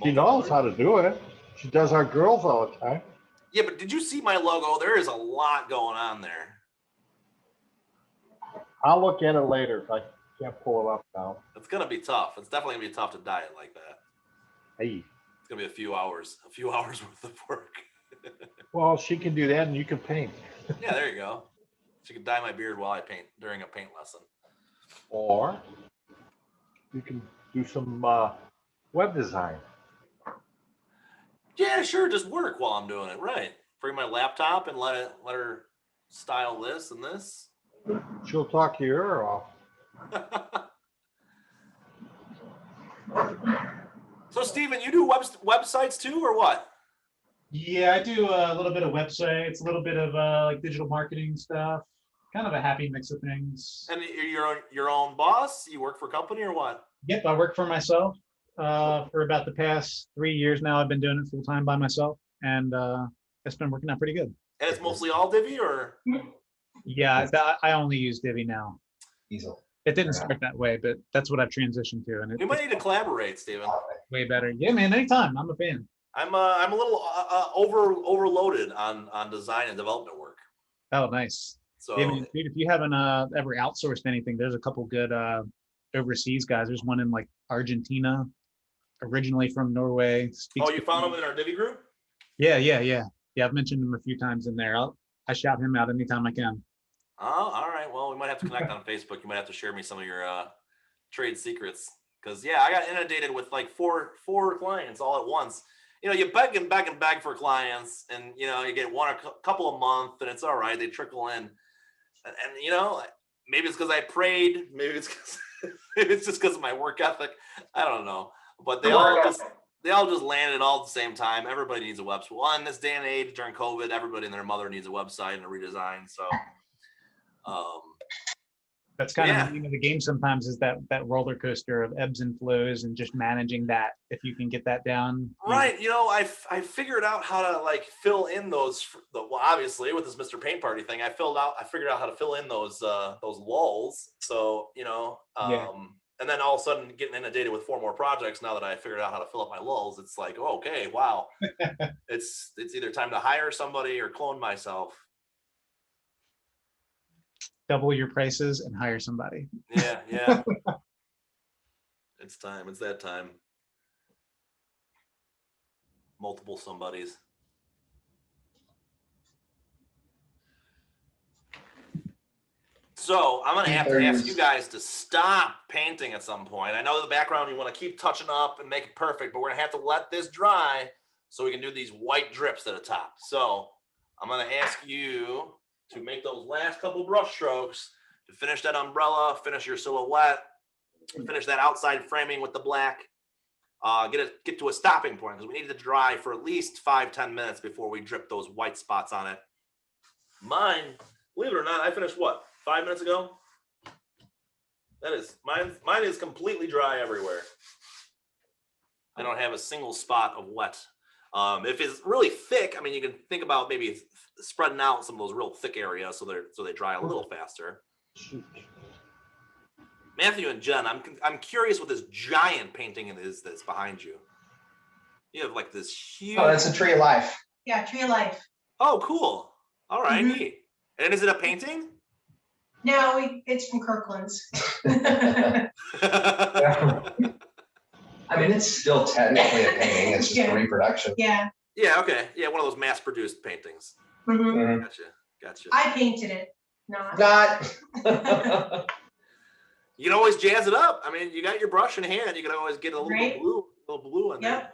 She knows how to do it. She does our girls all the time. Yeah, but did you see my logo? There is a lot going on there. I'll look at it later if I can't pull it up now. It's gonna be tough. It's definitely gonna be tough to dye it like that. Hey. It's gonna be a few hours worth of work. Well, she can do that and you can paint. Yeah, there you go. She can dye my beard while I paint during a paint lesson. Or you can do some web design. Yeah, sure. Just work while I'm doing it. Right. Bring my laptop and let her style this and this. She'll talk your ear off. So, Steven, you do websites too, or what? Yeah, I do a little bit of websites, a little bit of like digital marketing stuff. Kind of a happy mix of things. And you're your own boss? You work for a company or what? Yep, I work for myself for about the past 3 years now. I've been doing it full time by myself, and it's been working out pretty good. And it's mostly all Divi, or? Yeah, I only use Divi now. Easel. It didn't start that way, but that's what I've transitioned to, and We might need to collaborate, Steven. way better. Yeah, man, anytime. I'm a fan. I'm a little overloaded on design and development work. Oh, nice. So Yeah, man, dude, if you haven't ever outsourced anything, there's a couple good overseas guys. There's one in like Argentina, originally from Norway. Oh, you found him in our Divi group? Yeah. I've mentioned him a few times in there. I shout him out anytime I can. Oh, all right. Well, we might have to connect on Facebook. You might have to share me some of your trade secrets. Because, yeah, I got inundated with like four clients all at once. You know, you beg and beg and beg for clients, and, you know, you get one or a couple a month, and it's all right. They trickle in. And you know, maybe it's because I prayed. Maybe it's just because of my work ethic. I don't know. But they all just landed all at the same time. Everybody needs a website. Well, in this day and age during COVID, everybody and their mother needs a website and a redesign. So that's kind of the name of the game sometimes, is that roller coaster of ebbs and flows, and just managing that. If you can get that down. Right. You know, I figured out how to like fill in those. Well, obviously with this Mr. Paint Party thing, I figured out how to fill in those lulls. So, you know, and then all of a sudden getting inundated with 4 more projects now that I figured out how to fill up my lulls, it's like, oh, okay, wow. it's either time to hire somebody or clone myself. Double your prices and hire somebody. Yeah. It's time. It's that time. Multiple somebodies. So I'm gonna have to ask you guys to stop painting at some point. I know the background you want to keep touching up and make it perfect, but we're gonna have to let this dry so we can do these white drips at the top. So I'm gonna ask you to make those last couple brush strokes to finish that umbrella, finish your silhouette, finish that outside framing with the black. Get to a stopping point because we need it to dry for at least 5-10 minutes before we drip those white spots on it. Mine, believe it or not, I finished what, 5 minutes ago? That is mine is completely dry everywhere. I don't have a single spot of wet. If it's really thick, I mean, you can think about maybe spreading out some of those real thick areas so they dry a little faster. Matthew and Jen, I'm curious what this giant painting is that's behind you. You have like this huge. Oh, that's a tree of life. Yeah, Tree of Life. Oh, cool. All right, neat. And is it a painting? No, it's from Kirkland's. I mean, it's still technically a painting. It's just a reproduction. Yeah. Yeah. Okay. Yeah, one of those mass-produced paintings. Mm-hmm. Gotcha. I painted it. Not. You can always jazz it up. I mean, you got your brush in hand. You can always get a little blue in there.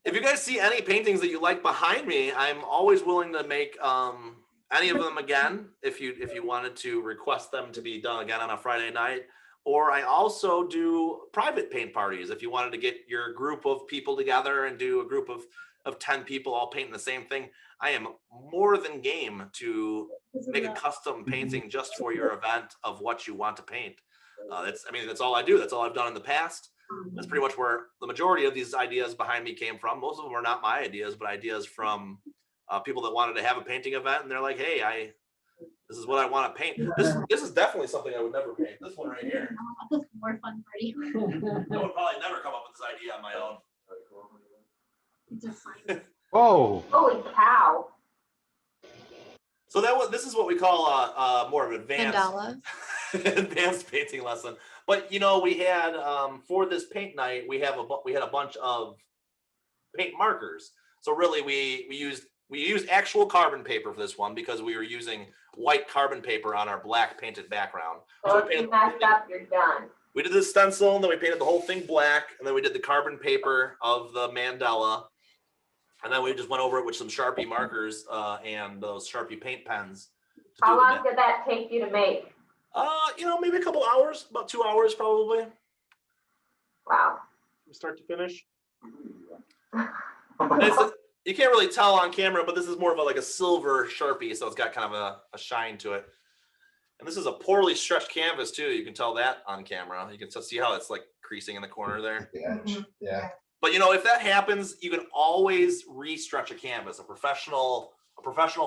If you guys see any paintings that you like behind me, I'm always willing to make any of them again if you wanted to request them to be done again on a Friday night. Or I also do private paint parties if you wanted to get your group of people together and do a group of 10 people all painting the same thing. I am more than game to make a custom painting just for your event of what you want to paint. That's all I do. That's all I've done in the past. That's pretty much where the majority of these ideas behind me came from. Most of them are not my ideas, but ideas from people that wanted to have a painting event, and they're like, "Hey, this is what I want to paint." This is definitely something I would never paint. This one right here. More fun party. I would probably never come up with this idea on my own. Whoa. Holy cow. So this is what we call more of an advanced Mandala. advanced painting lesson. But we had for this paint night we had a bunch of paint markers. So really we used actual carbon paper for this one because we were using white carbon paper on our black painted background. So if you messed up, you're done. We did the stencil, and then we painted the whole thing black, and then we did the carbon paper of the mandala, and then we just went over it with some Sharpie markers and those Sharpie paint pens. How long did that take you to make? Maybe a couple hours, about 2 hours probably. Wow. From start to finish. You can't really tell on camera, but this is more of like a silver Sharpie, so it's got kind of a shine to it. And this is a poorly stretched canvas too. You can tell that on camera. You can see how it's like creasing in the corner there. Yeah. But if that happens, you can always re-stretch a canvas. A professional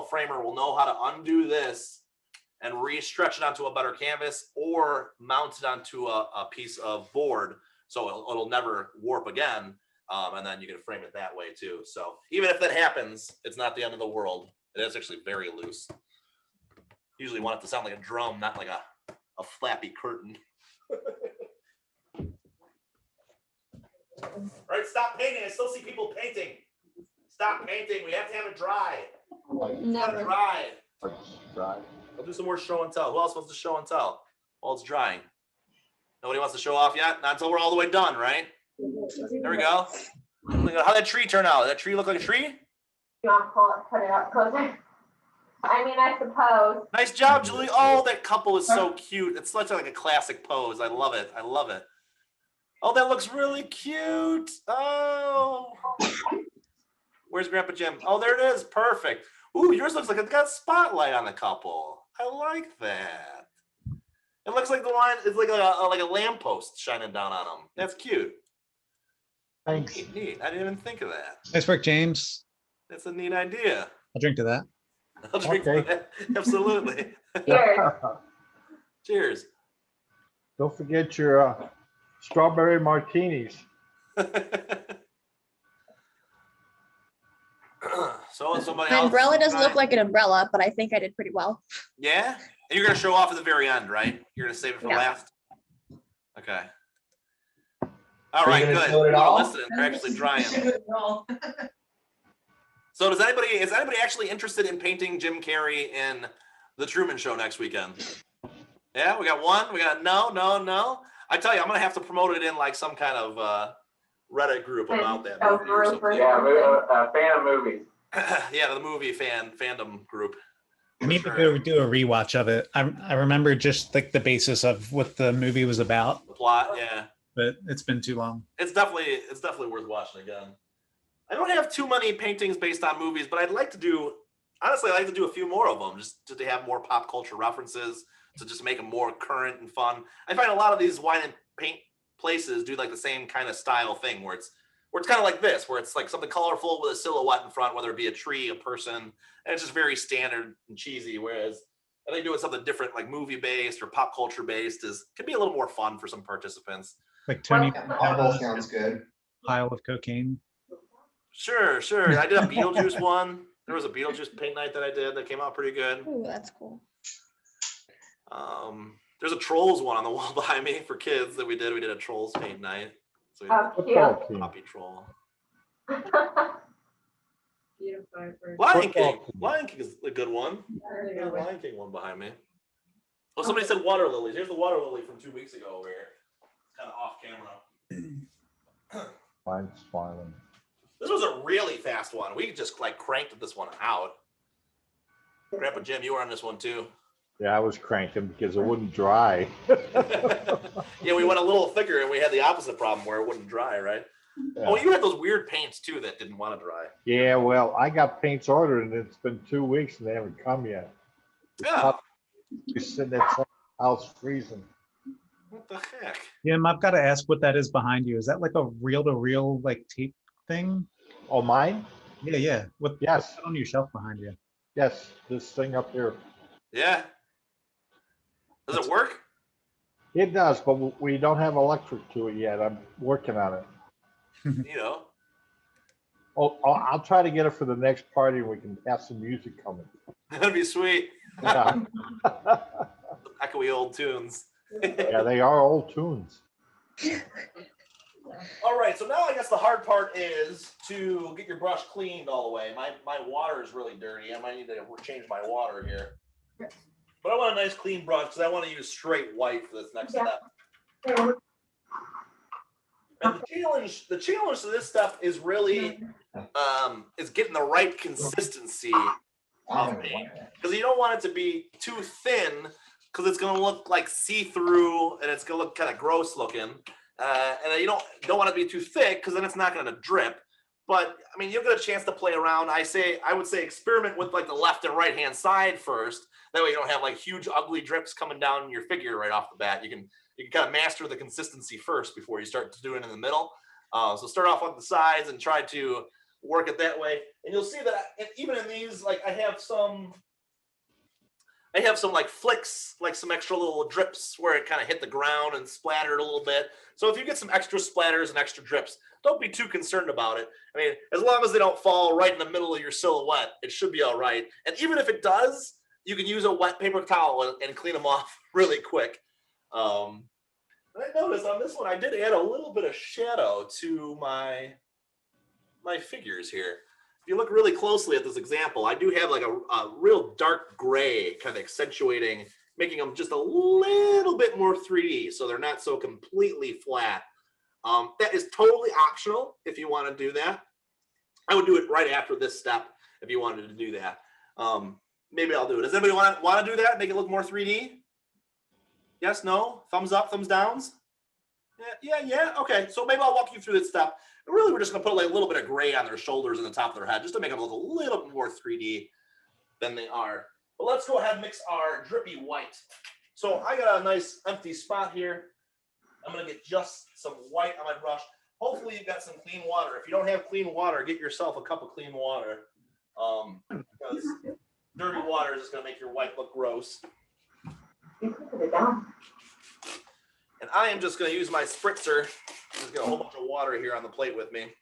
framer will know how to undo this and re-stretch it onto a better canvas or mount it onto a piece of board so it'll never warp again. And then you can frame it that way too. So even if that happens, it's not the end of the world. It is actually very loose. Usually want it to sound like a drum, not like a flappy curtain. All right, stop painting. I still see people painting. Stop painting. We have to have it dry. Never. Dry. Dry. I'll do some more show and tell. Who else wants to show and tell while it's drying? Nobody wants to show off yet? Not until we're all the way done, right? There we go. How'd that tree turn out? Did that tree look like a tree? You want to put it up closer? I suppose. Nice job, Julie. Oh, that couple is so cute. It's such like a classic pose. I love it. Oh, that looks really cute. Oh. Where's Grandpa Jim? Oh, there it is. Perfect. Ooh, yours looks like it's got a spotlight on the couple. I like that. It looks like the line is like a lamppost shining down on them. That's cute. Thanks. Neat. I didn't even think of that. Nice work, James. That's a neat idea. I'll drink to that. I'll drink Okay. that. Absolutely. Cheers. Cheers. Don't forget your strawberry martinis. So and somebody My else. umbrella doesn't try? look like an umbrella, but I think I did pretty well. Yeah? And you're gonna show off at the very end, right? You're gonna save it for Yeah. last? Okay. All Are you right, gonna good. show it We're all? listening. They're actually drying. So is anybody actually interested in painting Jim Carrey in The Truman Show next weekend? Yeah, we got one. We got no. I tell you, I'm gonna have to promote it in like some kind of Reddit group about that movie or something. Yeah, fan of movies. Yeah, the movie fandom group. I need to go do a rewatch of it. I remember just like the basis of what the movie was about, The plot, yeah. but it's been too long. It's definitely worth watching again. I don't have too many paintings based on movies, but I'd like to do a few more of them just to have more pop culture references to just make them more current and fun. I find a lot of these wine and paint places do like the same kind of style thing where it's kind of like this, where it's like something colorful with a silhouette in front, whether it be a tree, a person, and it's just very standard and cheesy. Whereas I think doing something different, like movie based or pop culture based, can be a little more fun for some participants. Like Tony That sounds good. pile of cocaine. Sure. I did a Beetlejuice one. There was a Beetlejuice paint night that I did that came out pretty good. Ooh, that's cool. There's a Trolls one on the wall behind me for kids that we did. We did a Trolls paint night. So we Oh, did Football a team. Poppy Troll. Beautiful. Lion Football King. team. Lion King is a good one. There you There's a go. Lion King one behind me. Oh, somebody said water lilies. Here's the water lily from 2 weeks ago over here. It's kind of off camera. Mine's smiling. This was a really fast one. We just like cranked this one out. Grandpa Jim, you were on this one too. Yeah, I was cranking because it wouldn't dry. Yeah, we went a little thicker and we had the opposite problem where it wouldn't dry, right? Oh, you had those weird paints too that didn't want to dry. Yeah, well, I got paints ordered and it's been 2 weeks and they haven't come yet. Yeah. You're sitting at some house freezing. What the heck? Jim, I've got to ask what that is behind you. Is that like a reel-to-reel like tape thing? Oh, mine? Yeah. What's Yes, that on your shelf behind you? yes, this thing up here. Yeah. Does it work? It does, but we don't have electric to it yet. I'm working on it. You know. Oh, I'll try to get it for the next party and we can have some music coming. That'd be sweet. Yeah, Echoey old tunes. yeah, they are old tunes. All right, so now I guess the hard part is to get your brush cleaned all the way. My water is really dirty. I might need to change my water here. But I want a nice clean brush because I want to use straight white for this next step. And the challenge to this stuff is really is getting the right consistency of paint. Because you don't want it to be too thin because it's going to look like see-through and it's going to look kind of gross looking. And you don't want it to be too thick because then it's not going to drip. But I mean, you'll get a chance to play around. I would say experiment with like the left and right hand side first. That way you don't have like huge ugly drips coming down your figure right off the bat. You can kind of master the consistency first before you start to do it in the middle. So start off on the sides and try to work it that way. And you'll see that even in these, like I have some like flicks, like some extra little drips where it kind of hit the ground and splattered a little bit. So if you get some extra splatters and extra drips, don't be too concerned about it. I mean, as long as they don't fall right in the middle of your silhouette, it should be all right. And even if it does, you can use a wet paper towel and clean them off really quick. And I noticed on this one, I did add a little bit of shadow to my figures here. If you look really closely at this example, I do have like a real dark gray kind of accentuating, making them just a little bit more 3D so they're not so completely flat. That is totally optional if you want to do that. I would do it right after this step if you wanted to do that. Maybe I'll do it. Does anybody want to do that? Make it look more 3D? Yes, no? Thumbs up, thumbs downs? Yeah. Okay, so maybe I'll walk you through this step. And really, we're just going to put like a little bit of gray on their shoulders and the top of their head just to make them look a little bit more 3D than they are. But let's go ahead and mix our drippy white. So I got a nice empty spot here. I'm going to get just some white on my brush. Hopefully you've got some clean water. If you don't have clean water, get yourself a cup of clean water. Because dirty water is just gonna make your white look gross. You can put it down. And I am just gonna use my spritzer. Just get a whole bunch of water here on the plate with me.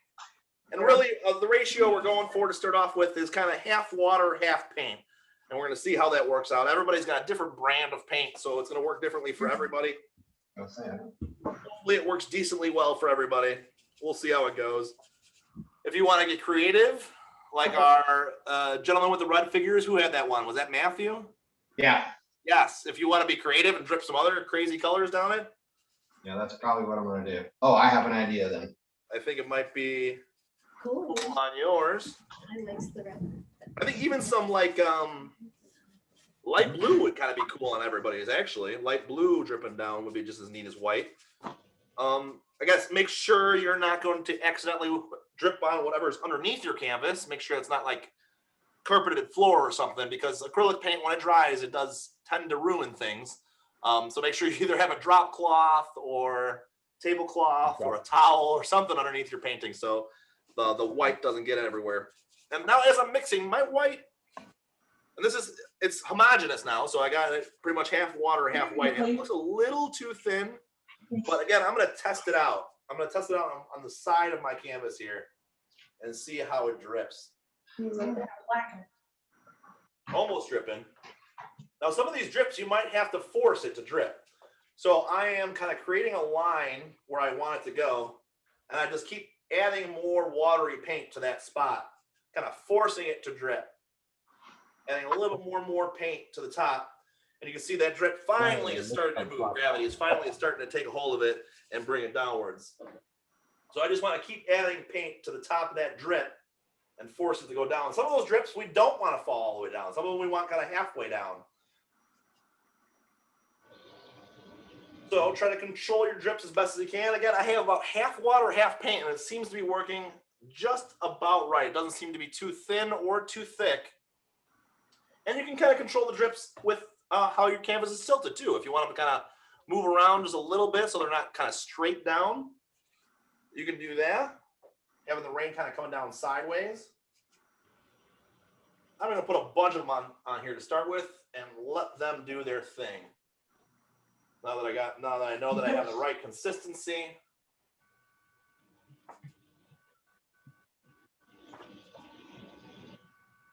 And really, the ratio we're going for to start off with is kind of half water, half paint. And we're gonna see how that works out. Everybody's got a different brand of paint, so it's gonna work differently for everybody. Hopefully it works decently well for everybody. We'll see how it goes. If you want to get creative, like our gentleman with the red figures, who had that one? Was that Matthew? Yeah. Yes. If you want to be creative and drip some other crazy colors down it. Yeah, that's probably what I'm gonna do. Oh, I have an idea then. I think it might be Cool. on yours. I like the red. I think even some like light blue would kind of be cool on everybody's actually. Light blue dripping down would be just as neat as white. I guess make sure you're not going to accidentally drip on whatever's underneath your canvas. Make sure it's not like carpeted floor or something, because acrylic paint, when it dries, it does tend to ruin things. So make sure you either have a drop cloth or tablecloth or a towel or something underneath your painting, so the white doesn't get it everywhere. And now as I'm mixing my white, and it's homogeneous now, so I got it pretty much half water, half white. It looks a little too thin, but again, I'm gonna test it out. I'm gonna test it out on the side of my canvas here and see how it drips. Almost dripping. Now some of these drips, you might have to force it to drip. So I am kind of creating a line where I want it to go, and I just keep adding more watery paint to that spot, kind of forcing it to drip. Adding a little bit more paint to the top, and you can see that drip finally is starting to move. Gravity is finally starting to take a hold of it and bring it downwards. So I just want to keep adding paint to the top of that drip and force it to go down. Some of those drips we don't want to fall all the way down. Some of them we want kind of halfway down. So try to control your drips as best as you can. Again, I have about half water, half paint, and it seems to be working just about right. It doesn't seem to be too thin or too thick. And you can kind of control the drips with how your canvas is tilted too. If you want them to kind of move around just a little bit so they're not kind of straight down, you can do that. Having the rain kind of coming down sideways. I'm going to put a bunch of them on here to start with and let them do their thing. Now that I know that I have the right consistency.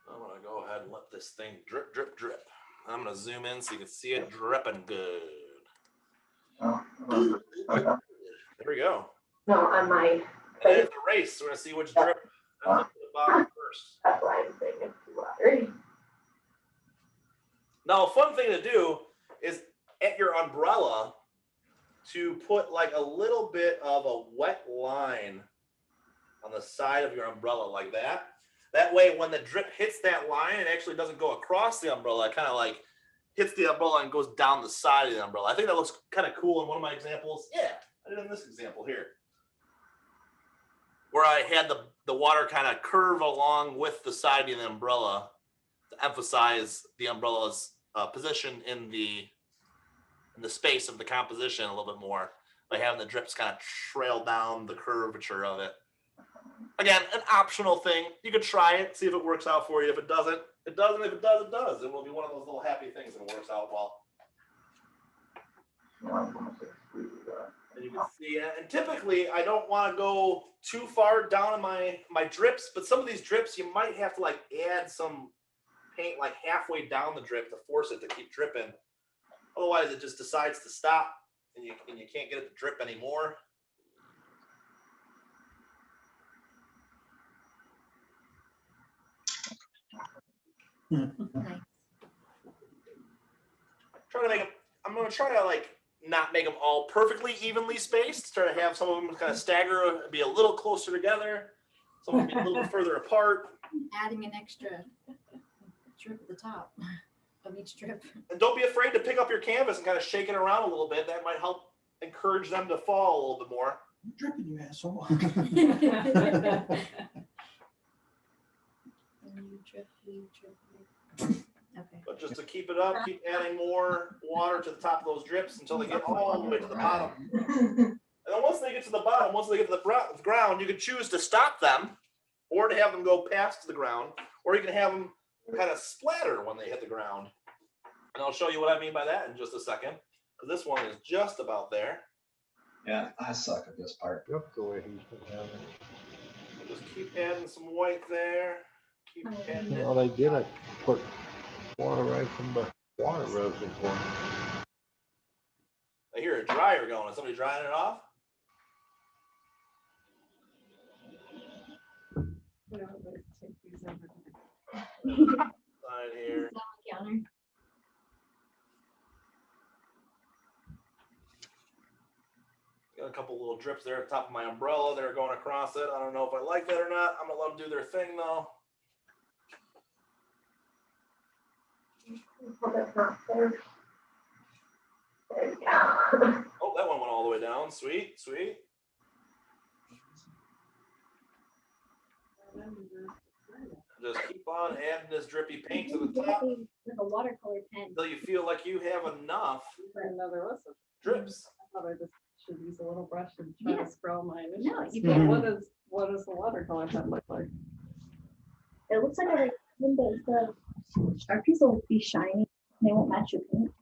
I'm gonna go ahead and let this thing drip, drip, drip. I'm gonna zoom in so you can see it dripping good. There we go. No, on my. And then it's a race. We're gonna see which drip ends up at the bottom first. That's why I'm saying it's too watery. Now, a fun thing to do is at your umbrella to put like a little bit of a wet line on the side of your umbrella like that. That way, when the drip hits that line, it actually doesn't go across the umbrella. It kind of like hits the umbrella and goes down the side of the umbrella. I think that looks kind of cool in one of my examples. Yeah, I did in this example here, where I had the water kind of curve along with the side of the umbrella to emphasize the umbrella's position in the space of the composition a little bit more by having the drips kind of trail down the curvature of it. Again, an optional thing. You can try it, see if it works out for you. If it doesn't, it doesn't. If it does, it does. It will be one of those little happy things that works out well. And you can see, and typically I don't want to go too far down in my drips, but some of these drips you might have to like add some paint like halfway down the drip to force it to keep dripping. Otherwise, it just decides to stop, and you can't get it to drip anymore. Nice. I'm going to try to like not make them all perfectly evenly spaced. Try to have some of them kind of stagger, be a little closer together. Some of them be a little bit further apart. Adding an extra drip at the top of each drip. And don't be afraid to pick up your canvas and kind of shake it around a little bit. That might help encourage them to fall a little bit more. You dripping, you asshole. Okay. But just to keep it up, keep adding more water to the top of those drips until they get all the way to the bottom. And then once they get to the bottom, once they get to the ground, you can choose to stop them or to have them go past the ground, or you can have them kind of splatter when they hit the ground. And I'll show you what I mean by that in just a second. Because this one is just about there. Yeah, I suck at this part. Yep, the way he's been having it. Just keep adding some white there. Keep adding it. Well, they did it, put water right from the water reservoir. I hear a dryer going. Is somebody drying it off? Side here. Counter. Got a couple little drips there at the top of my umbrella that are going across it. I don't know if I like that or not. I'm gonna let them do their thing though. Oh, that's not fair. There you go. Oh, that one went all the way down. Sweet, sweet. Just keep on adding this drippy paint to the top With a watercolor pen. until you feel like you have enough Another lesson. drips. I thought I just should use a little brush and try Yeah. to scroll my initials. No, you But can. what does the watercolor pen look like? It looks like a the Sharpies will be shiny. They won't match your paint.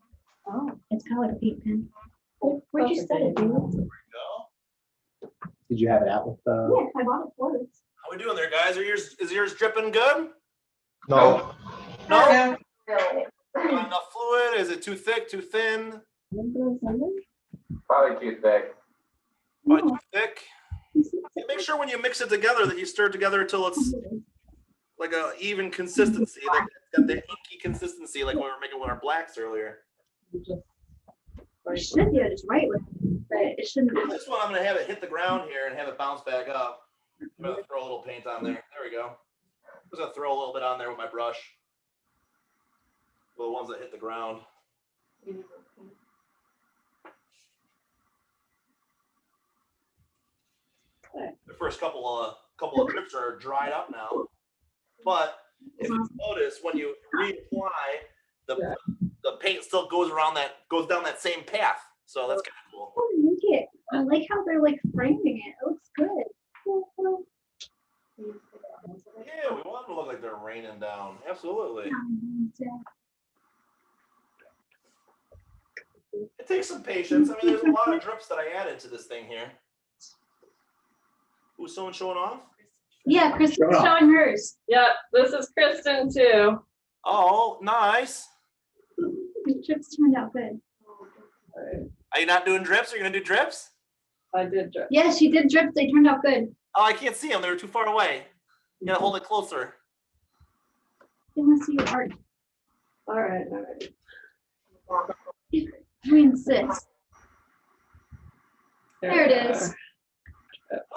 Oh, It's kind of like a paint pen. Where'd you set it, dude? There we go. Did you have it out with the? Yeah, I bought it for this. How we doing there, guys? Is yours dripping good? No, No? No, really. Not enough fluid? Is it too thick, too thin? Probably too thick. Probably too thick. And make sure when you mix it together that you stir it together until it's like a even consistency. Like it's got that inky consistency like we were making with our blacks earlier. You should do it just right with it, but it shouldn't be. This one I'm gonna have it hit the ground here and have it bounce back up. I'm gonna throw a little paint on there. There we go. I'm just gonna throw a little bit on there with my brush. For the ones that hit the ground. The first couple of drips are dried up now, but if you notice when you reapply, the paint still goes down that same path. So that's kind of cool. Oh, look it. I like how they're like framing it. It looks good. Yeah, we want them to look like they're raining down. Absolutely. It takes some patience. I mean, there's a lot of drips that I added to this thing here. Who's someone showing off? Yeah, Kristen's showing hers. yeah, this is Kristen too. Oh, nice. The chips turned out good. Are you not doing drips? Are you gonna do drips? I did drip. Yeah, she did drips. They turned out good. Oh, I can't see them. They were too far away. You gotta hold it closer. They want to see your art. All right. We insist. There it is.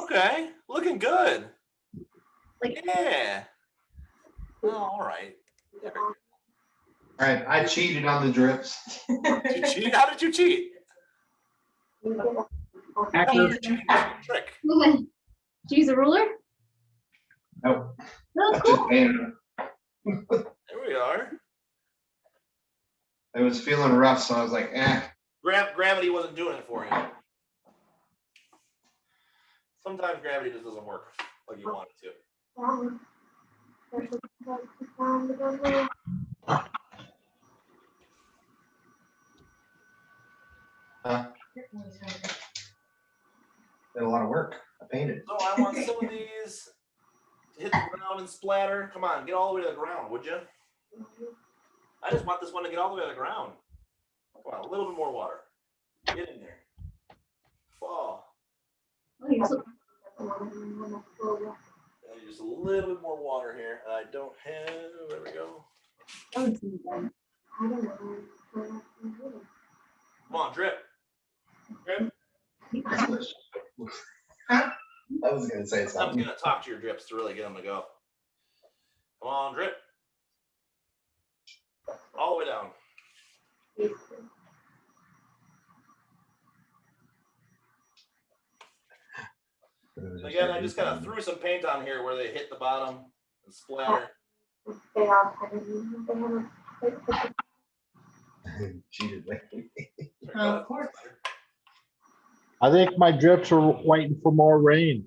Okay, looking good. Like, Yeah. Oh, all right. All right, I cheated on the drips. Did you cheat? How did you cheat? Trick. did you use a ruler? Nope. That was I just cool. painted it. There we are. It was feeling rough, so I was like, eh. Gravity wasn't doing it for you. Sometimes gravity just doesn't work like you want it to. Did a lot of work. I painted. So I want some of these to hit the ground and splatter. Come on, get all the way to the ground, would you? I just want this one to get all the way to the ground. Come on, a little bit more water. Get in there. Fall. Oh, you're so- And just a little bit more water here. I don't have. There we go. Come on, drip. Drip. I was gonna say I'm something. gonna talk to your drips to really get them to go. Come on, drip. All the way down. Again, I just kind of threw some paint on here where they hit the bottom and splatter. Cheated. Of course. I think my drips are waiting for more rain.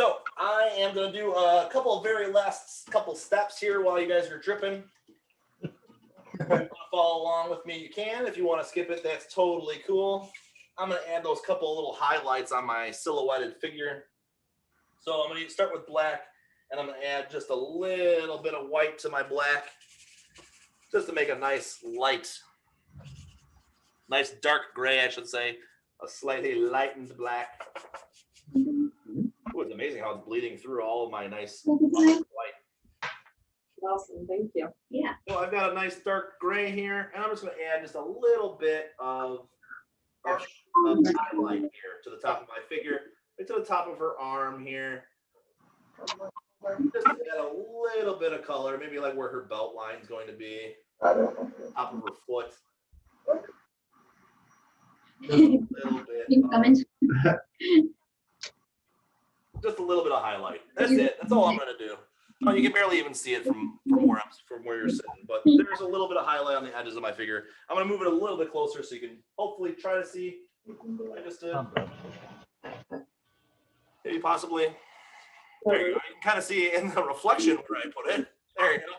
So I am going to do a couple of very last couple steps here while you guys are dripping. If you want to follow along with me, you can. If you want to skip it, that's totally cool. I'm going to add those couple of little highlights on my silhouetted figure. So I'm going to start with black, and I'm going to add just a little bit of white to my black, just to make a nice light, nice dark gray, I should say, a slightly lightened black. Ooh, it's amazing how it's bleeding through all of my nice white. Awesome, thank you. Yeah. Well, I've got a nice dark gray here, and I'm just going to add just a little bit of highlight here to the top of my figure, right to the top of her arm here. Just to add a little bit of color, maybe like where her belt line is going to be, top of her foot. Just a little bit. Just a little bit of highlight. That's it. That's all I'm going to do. Oh, you can barely even see it from where you're sitting, but there's a little bit of highlight on the edges of my figure. I'm going to move it a little bit closer so you can hopefully try to see what I just did. Maybe possibly. There you go. You can kind of see in the reflection where I put it. There you go.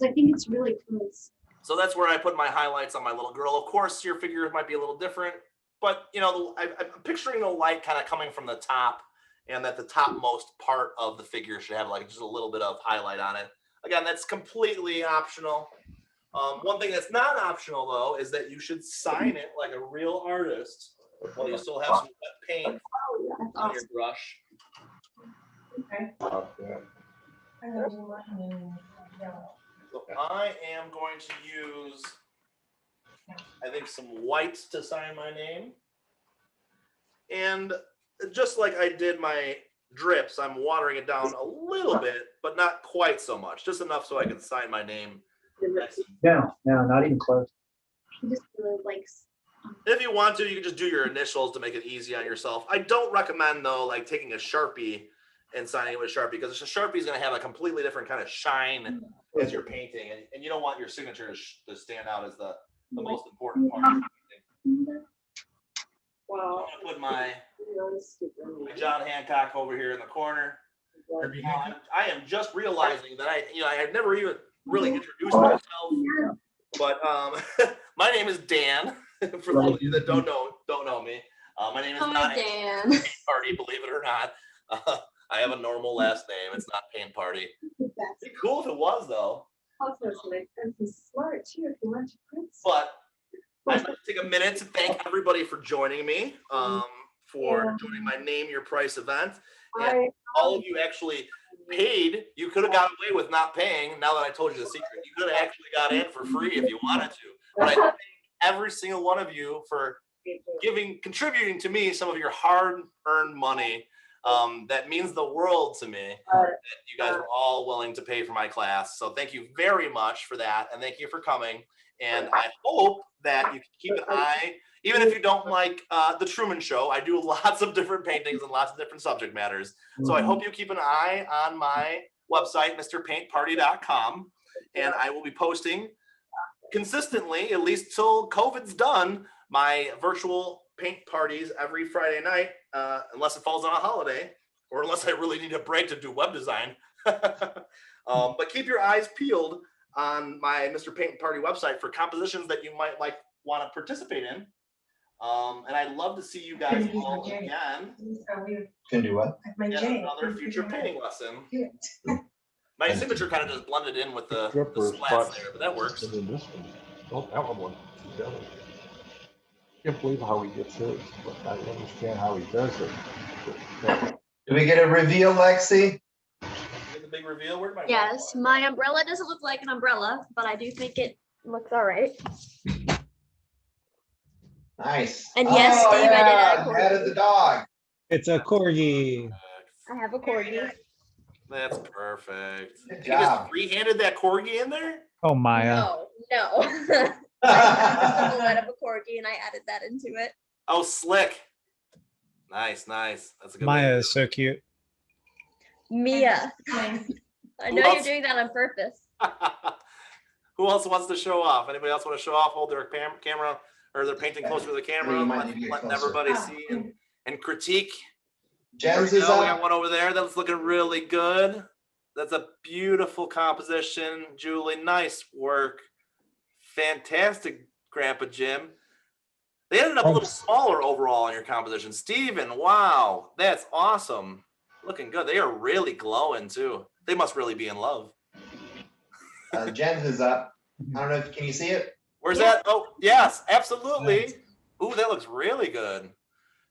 I think it's really close. So that's where I put my highlights on my little girl. Of course, your figure might be a little different, but you know, I'm picturing the light kind of coming from the top, and that the topmost part of the figure should have like just a little bit of highlight on it. Again, that's completely optional. One thing that's not optional though is that you should sign it like a real artist while you still have some wet paint on your brush. Okay. So I am going to use, I think, some white to sign my name. And just like I did my drips, I'm watering it down a little bit, but not quite so much. Just enough so I can sign my name. No, not even close. He just really likes. If you want to, you can just do your initials to make it easy on yourself. I don't recommend, though, like taking a Sharpie and signing it with Sharpie, because a Sharpie is going to have a completely different kind of shine as you're painting, and you don't want your signature to stand out as the most important part. Wow. I'm going to put my John Hancock over here in the corner. I am just realizing that I have never even really introduced myself, but my name is Dan. For those of you that don't know me, my name is not Dan. Paint Party, believe it or not. I have a normal last name. It's not Paint Party. It'd be cool if it was, though. Also, smart too if you want to print. But I'd like to take a minute to thank everybody for joining me, for joining my Name Your Price event. And all of you actually paid. You could have got away with not paying. Now that I told you the secret, you could have actually got in for free if you wanted to. But I thank every single one of you for contributing to me some of your hard-earned money. That means the world to me that you guys were all willing to pay for my class. So thank you very much for that. And thank you for coming. And I hope that you can keep an eye, even if you don't like the Truman Show. I do lots of different paintings and lots of different subject matters. So I hope you keep an eye on my website, mrpaintparty.com. And I will be posting consistently, at least till COVID's done, my virtual paint parties every Friday night, unless it falls on a holiday or unless I really need a break to do web design. But keep your eyes peeled on my Mr. Paint Party website for compositions that you might want to participate in. And I'd love to see you guys all again. Can do what? In another future painting lesson. My signature kind of just blended in with the splats there, but that works. And then this one, oh, that one together. Can't believe how he gets his, but I understand how he does it. Did we get a reveal, Lexi? Get the big reveal. Where'd my Yes, my umbrella doesn't look like an umbrella, but I do think it looks all right. Nice. And yes, oh, Steve, I did yeah, add a corgi. added the dog. It's a corgi. I have a corgi. That's perfect. Good You just job. free-handed that corgi in there? Oh, Maya. No. I have a silhouette of a corgi and I added that into it. Oh, slick. Nice. That's a good Maya one. is so cute. Mia. I know you're doing that on purpose. Who else wants to show off? Anybody else want to show off? Hold their camera or they're painting closer to the camera, You might need to get letting closer. everybody see and critique Jens We is got up. one over there that's looking really good. That's a beautiful composition, Julie. Nice work. Fantastic, Grandpa Jim. They ended up a little smaller overall in your composition. Steven, wow, that's awesome. Looking good. They are really glowing too. They must really be in love. Jens is up. I don't know if, can you see it? Where's that? Oh, yes, absolutely. Ooh, that looks really good.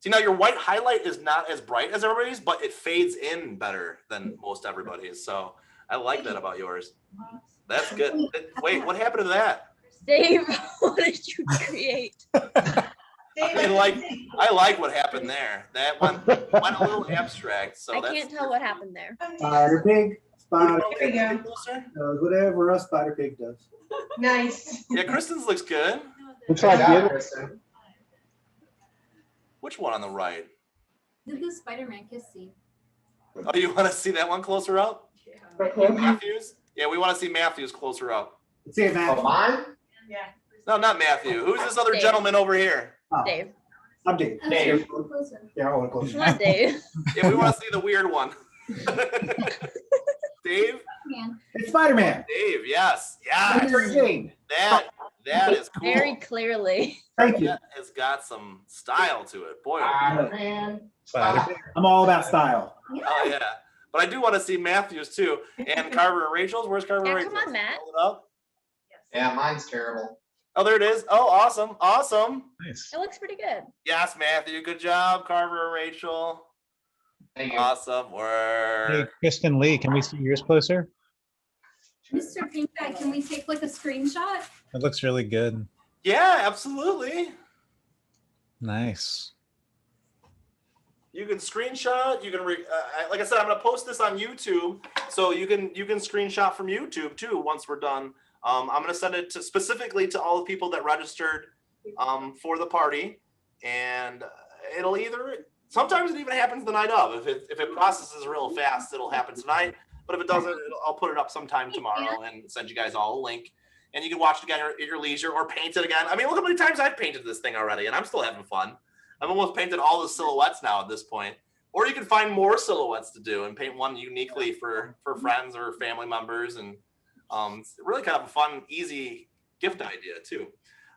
See, now your white highlight is not as bright as everybody's, but it fades in better than most everybody's. So I like that about yours. That's good. Wait, what happened to that? Dave, what did you create? I like what happened there. That went a little abstract. So I can't tell what happened there. Spider pig. Spider There pig. you go. Whatever a spider pig does. Nice. Yeah, Kristen's looks good. Looks like Good job, it. Kristen. Which one on the right? Did the Spider-Man kiss scene? Oh, you want to see that one closer up? Matthews? Yeah, we want to see Matthews closer up. Let's see it, Oh, man. mine? Yeah. No, not Matthew. Who's this other Dave. gentleman over here? Oh, Dave. I'm Dave. Dave. Closer. Yeah, I want to close. Come on, Dave. Yeah, we want to see the weird one. Dave? Man. It's Spider-Man. Dave, yes. Yes. Mary Jane. That is cool. Very clearly. Thank you. That has got some style to it. Boy. Spider-Man. I'm all about style. Oh, yeah. But I do want to see Matthews too. And Carver and Rachel's. Where's Carver and Yeah, Rachel's? come on, Matt. Hold it up. Yeah, mine's terrible. Oh, there it is. Oh, awesome. Awesome. Nice. It looks pretty good. Yes, Matthew. Good job, Carver and Rachel. Thank you. Awesome Hey, work. Kristen Lee, can we see yours closer? Mr. Pinkbag, can we take like a screenshot? It looks really good. Yeah, absolutely. Nice. You can screenshot. You can, like I said, I'm gonna post this on YouTube, so you can screenshot from YouTube too. Once we're done, I'm gonna send it specifically to all the people that registered for the party, and it'll either. Sometimes it even happens the night of. If it processes real fast, it'll happen tonight. But if it doesn't, I'll put it up sometime tomorrow and send you guys all a link. And you can watch it again at your leisure or paint it again. I mean, look how many times I've painted this thing already, and I'm still having fun. I've almost painted all the silhouettes now at this point. Or you can find more silhouettes to do and paint one uniquely for friends or family members. And it's really kind of a fun, easy gift idea too.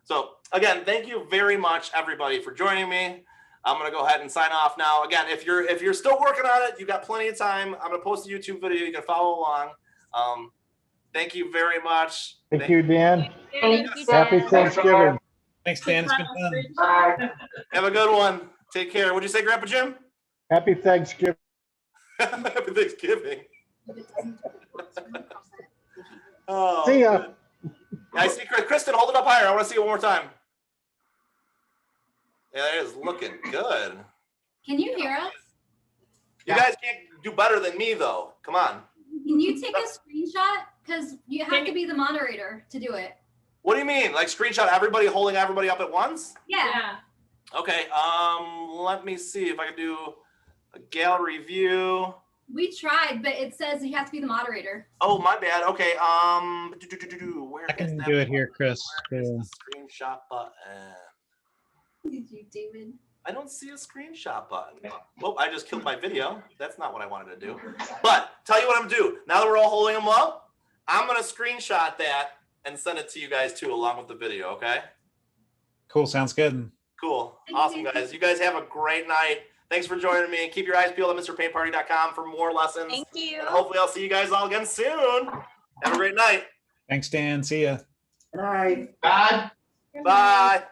So again, thank you very much, everybody, for joining me. I'm gonna go ahead and sign off now. Again, if you're still working on it, you've got plenty of time. I'm gonna post a YouTube video. You can follow along. Thank you very much. Thank you, Dan. Thank you, Happy Dan. Thanksgiving. Thanks, Dan. It's been fun. Bye. Have a good one. Take care. What'd you say, Grandpa Jim? Happy Thanksgiving. Happy Thanksgiving. Oh, See ya. good. I see Kristen, hold it up higher. I want to see it one more time. Yeah, it is looking good. Can you hear us? You guys can't do better than me, though. Come on. Can you take a screenshot? Because you have to be the moderator to do it. What do you mean? Like screenshot everybody holding everybody up at once? Yeah. Okay. Let me see if I can do a gallery view. We tried, but it says you have to be the moderator. Oh, my bad. Okay. Where I is can that do it button? here, Chris. Where is Yeah. the screenshot button? Did you, David? I don't see a screenshot button. Oh, I just killed my video. That's not what I wanted to do. But tell you what I'm gonna do. Now that we're all holding them up, I'm gonna screenshot that and send it to you guys too, along with the video. Okay. Cool. Sounds good. Cool. Awesome, guys. You guys have a great night. Thanks for joining me. Keep your eyes peeled at MrPaintParty.com for more lessons. Thank you. And hopefully I'll see you guys all again soon. Have a great night. Thanks, Dan. See ya. All right. God. Bye.